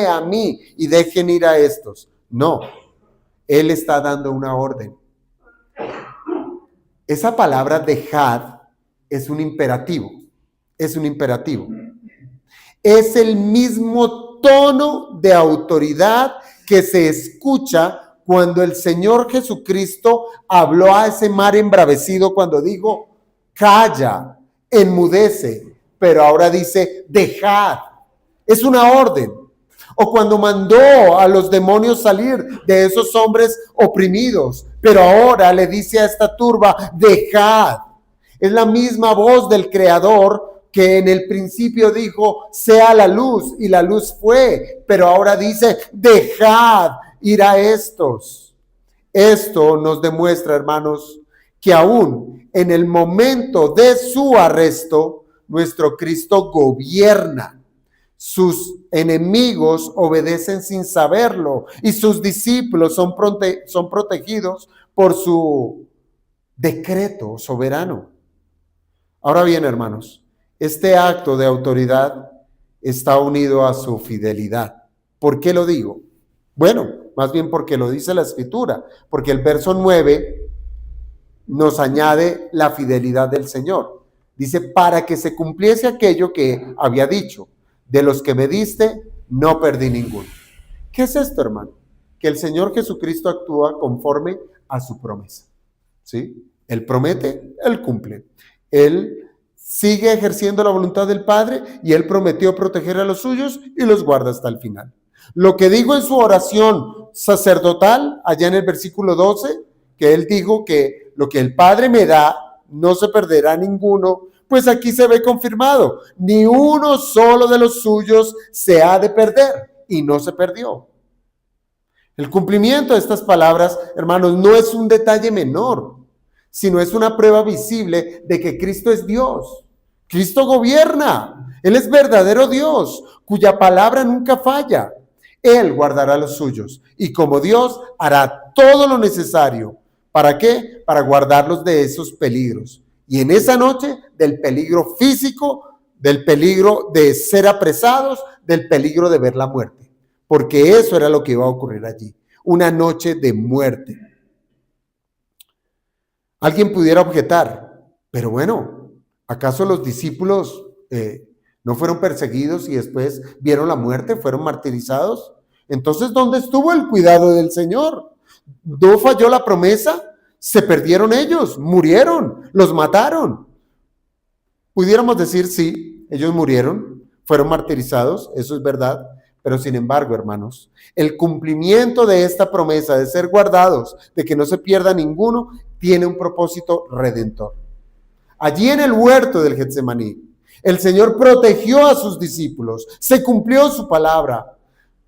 a mí y dejen ir a estos. No, Él está dando una orden. Esa palabra dejad es un imperativo. Es un imperativo. Es el mismo tono de autoridad que se escucha cuando el Señor Jesucristo habló a ese mar embravecido cuando dijo, calla, enmudece, pero ahora dice, dejad. Es una orden. o cuando mandó a los demonios salir de esos hombres oprimidos. Pero ahora le dice a esta turba, dejad. Es la misma voz del Creador que en el principio dijo, sea la luz, y la luz fue. Pero ahora dice, dejad ir a estos. Esto nos demuestra, hermanos, que aún en el momento de su arresto, nuestro Cristo gobierna. Sus enemigos obedecen sin saberlo y sus discípulos son protegidos por su decreto soberano. Ahora bien, hermanos, este acto de autoridad está unido a su fidelidad. ¿Por qué lo digo? Bueno, más bien porque lo dice la Escritura, porque el verso 9 nos añade la fidelidad del Señor. Dice, para que se cumpliese aquello que había dicho, de los que me diste, no perdí ninguno. ¿Qué es esto, hermano? Que el Señor Jesucristo actúa conforme a su promesa. ¿Sí? Él promete, Él cumple. Él sigue ejerciendo la voluntad del Padre y Él prometió proteger a los suyos y los guarda hasta el final. Lo que dijo en su oración sacerdotal, allá en el versículo 12, que Él dijo que lo que el Padre me da, no se perderá ninguno, pues aquí se ve confirmado, ni uno solo de los suyos se ha de perder, y no se perdió. El cumplimiento de estas palabras, hermanos, no es un detalle menor, sino es una prueba visible de que Cristo es Dios. Cristo gobierna, Él es verdadero Dios, cuya palabra nunca falla. Él guardará los suyos, y como Dios hará todo lo necesario. ¿Para qué? Para guardarlos de esos peligros. Y en esa noche, del peligro físico, del peligro de ser apresados, del peligro de ver la muerte. Porque eso era lo que iba a ocurrir allí. Una noche de muerte. Alguien pudiera objetar, pero bueno, ¿acaso los discípulos no fueron perseguidos y después vieron la muerte, fueron martirizados? Entonces, ¿dónde estuvo el cuidado del Señor? ¿No falló la promesa? Se perdieron ellos, murieron, los mataron. Pudiéramos decir, sí, ellos murieron, fueron martirizados, eso es verdad, pero sin embargo, hermanos, el cumplimiento de esta promesa de ser guardados, de que no se pierda ninguno, tiene un propósito redentor. Allí en el huerto del Getsemaní, el Señor protegió a sus discípulos, se cumplió su palabra,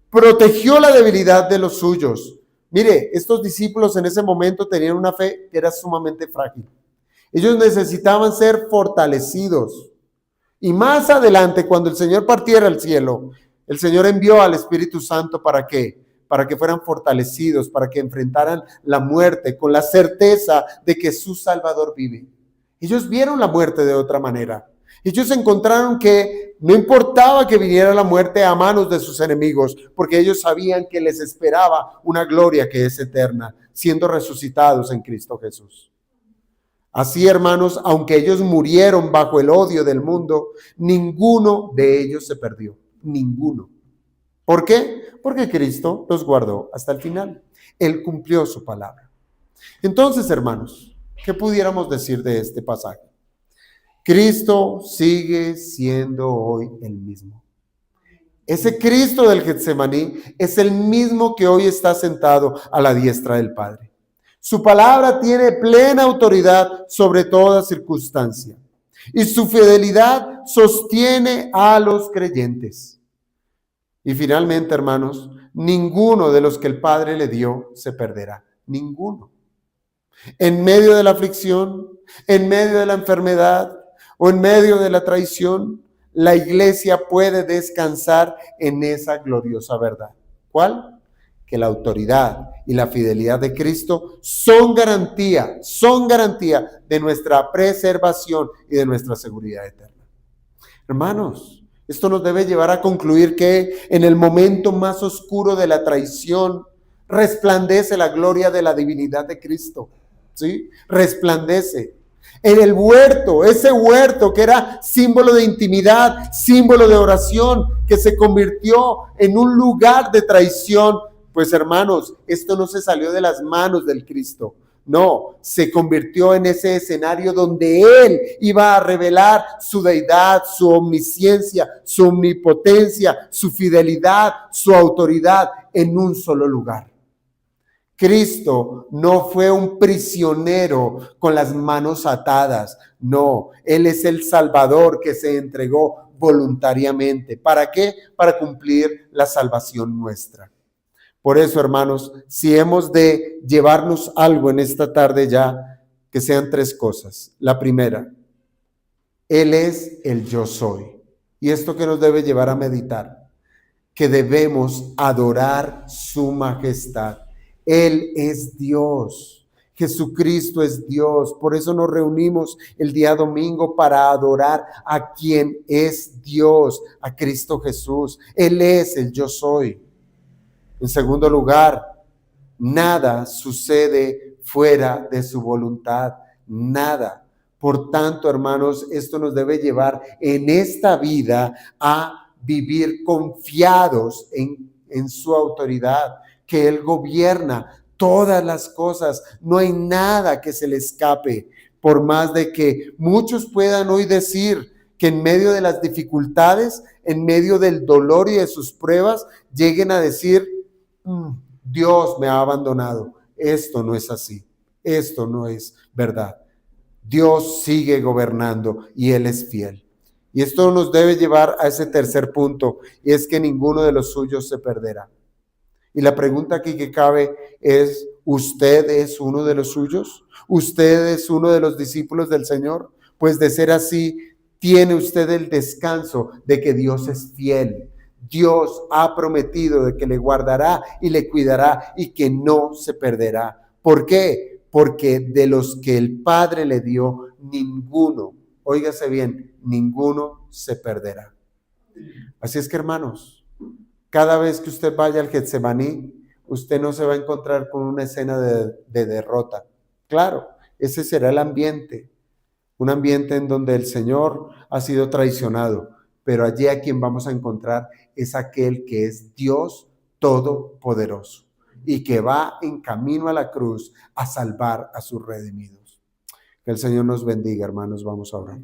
protegió la debilidad de los suyos. Mire, estos discípulos en ese momento tenían una fe que era sumamente frágil. Ellos necesitaban ser fortalecidos. Y más adelante, cuando el Señor partiera al cielo, el Señor envió al Espíritu Santo ¿para qué? Para que fueran fortalecidos, para que enfrentaran la muerte con la certeza de que su Salvador vive. Ellos vieron la muerte de otra manera. Ellos encontraron que no importaba que viniera la muerte a manos de sus enemigos, porque ellos sabían que les esperaba una gloria que es eterna, siendo resucitados en Cristo Jesús. Así, hermanos, aunque ellos murieron bajo el odio del mundo, ninguno de ellos se perdió, ninguno. ¿Por qué? Porque Cristo los guardó hasta el final. Él cumplió su palabra. Entonces, hermanos, ¿qué pudiéramos decir de este pasaje? Cristo sigue siendo hoy el mismo. Ese Cristo del Getsemaní es el mismo que hoy está sentado a la diestra del Padre. Su palabra tiene plena autoridad sobre toda circunstancia y su fidelidad sostiene a los creyentes. Y finalmente, hermanos, ninguno de los que el Padre le dio se perderá. Ninguno. En medio de la aflicción, en medio de la enfermedad o en medio de la traición, la iglesia puede descansar en esa gloriosa verdad. ¿Cuál? Que la autoridad y la fidelidad de Cristo son garantía de nuestra preservación y de nuestra seguridad eterna. Hermanos, esto nos debe llevar a concluir que en el momento más oscuro de la traición resplandece la gloria de la divinidad de Cristo. ¿Sí? Resplandece. En el huerto, ese huerto que era símbolo de intimidad, símbolo de oración, que se convirtió en un lugar de traición. Pues hermanos, esto no se salió de las manos del Cristo. No, se convirtió en ese escenario donde Él iba a revelar su deidad, su omnisciencia, su omnipotencia, su fidelidad, su autoridad en un solo lugar. Cristo no fue un prisionero con las manos atadas. No, Él es el Salvador que se entregó voluntariamente. ¿Para qué? Para cumplir la salvación nuestra. Por eso, hermanos, si hemos de llevarnos algo en esta tarde ya, que sean tres cosas. La primera, Él es el yo soy. Y esto que nos debe llevar a meditar, que debemos adorar su majestad. Él es Dios. Jesucristo es Dios. Por eso nos reunimos el día domingo para adorar a quien es Dios, a Cristo Jesús. Él es el yo soy. En segundo lugar, nada sucede fuera de su voluntad, nada. Por tanto, hermanos, esto nos debe llevar en esta vida a vivir confiados en su autoridad, que Él gobierna todas las cosas, no hay nada que se le escape, por más de que muchos puedan hoy decir que en medio de las dificultades, en medio del dolor y de sus pruebas, lleguen a decir, Dios me ha abandonado. Esto no es así. Esto no es verdad. Dios sigue gobernando y Él es fiel. Y esto nos debe llevar a ese tercer punto, y es que ninguno de los suyos se perderá. Y la pregunta aquí que cabe es, ¿usted es uno de los suyos? ¿Usted es uno de los discípulos del Señor? Pues de ser así, tiene usted el descanso de que Dios es fiel. Dios ha prometido de que le guardará y le cuidará y que no se perderá. ¿Por qué? Porque de los que el Padre le dio, ninguno, óigase bien, ninguno se perderá. Así es que, hermanos, cada vez que usted vaya al Getsemaní, usted no se va a encontrar con una escena de derrota. Claro, ese será el ambiente, un ambiente en donde el Señor ha sido traicionado, pero allí a quien vamos a encontrar es aquel que es Dios Todopoderoso y que va en camino a la cruz a salvar a sus redimidos. Que el Señor nos bendiga, hermanos, vamos a orar.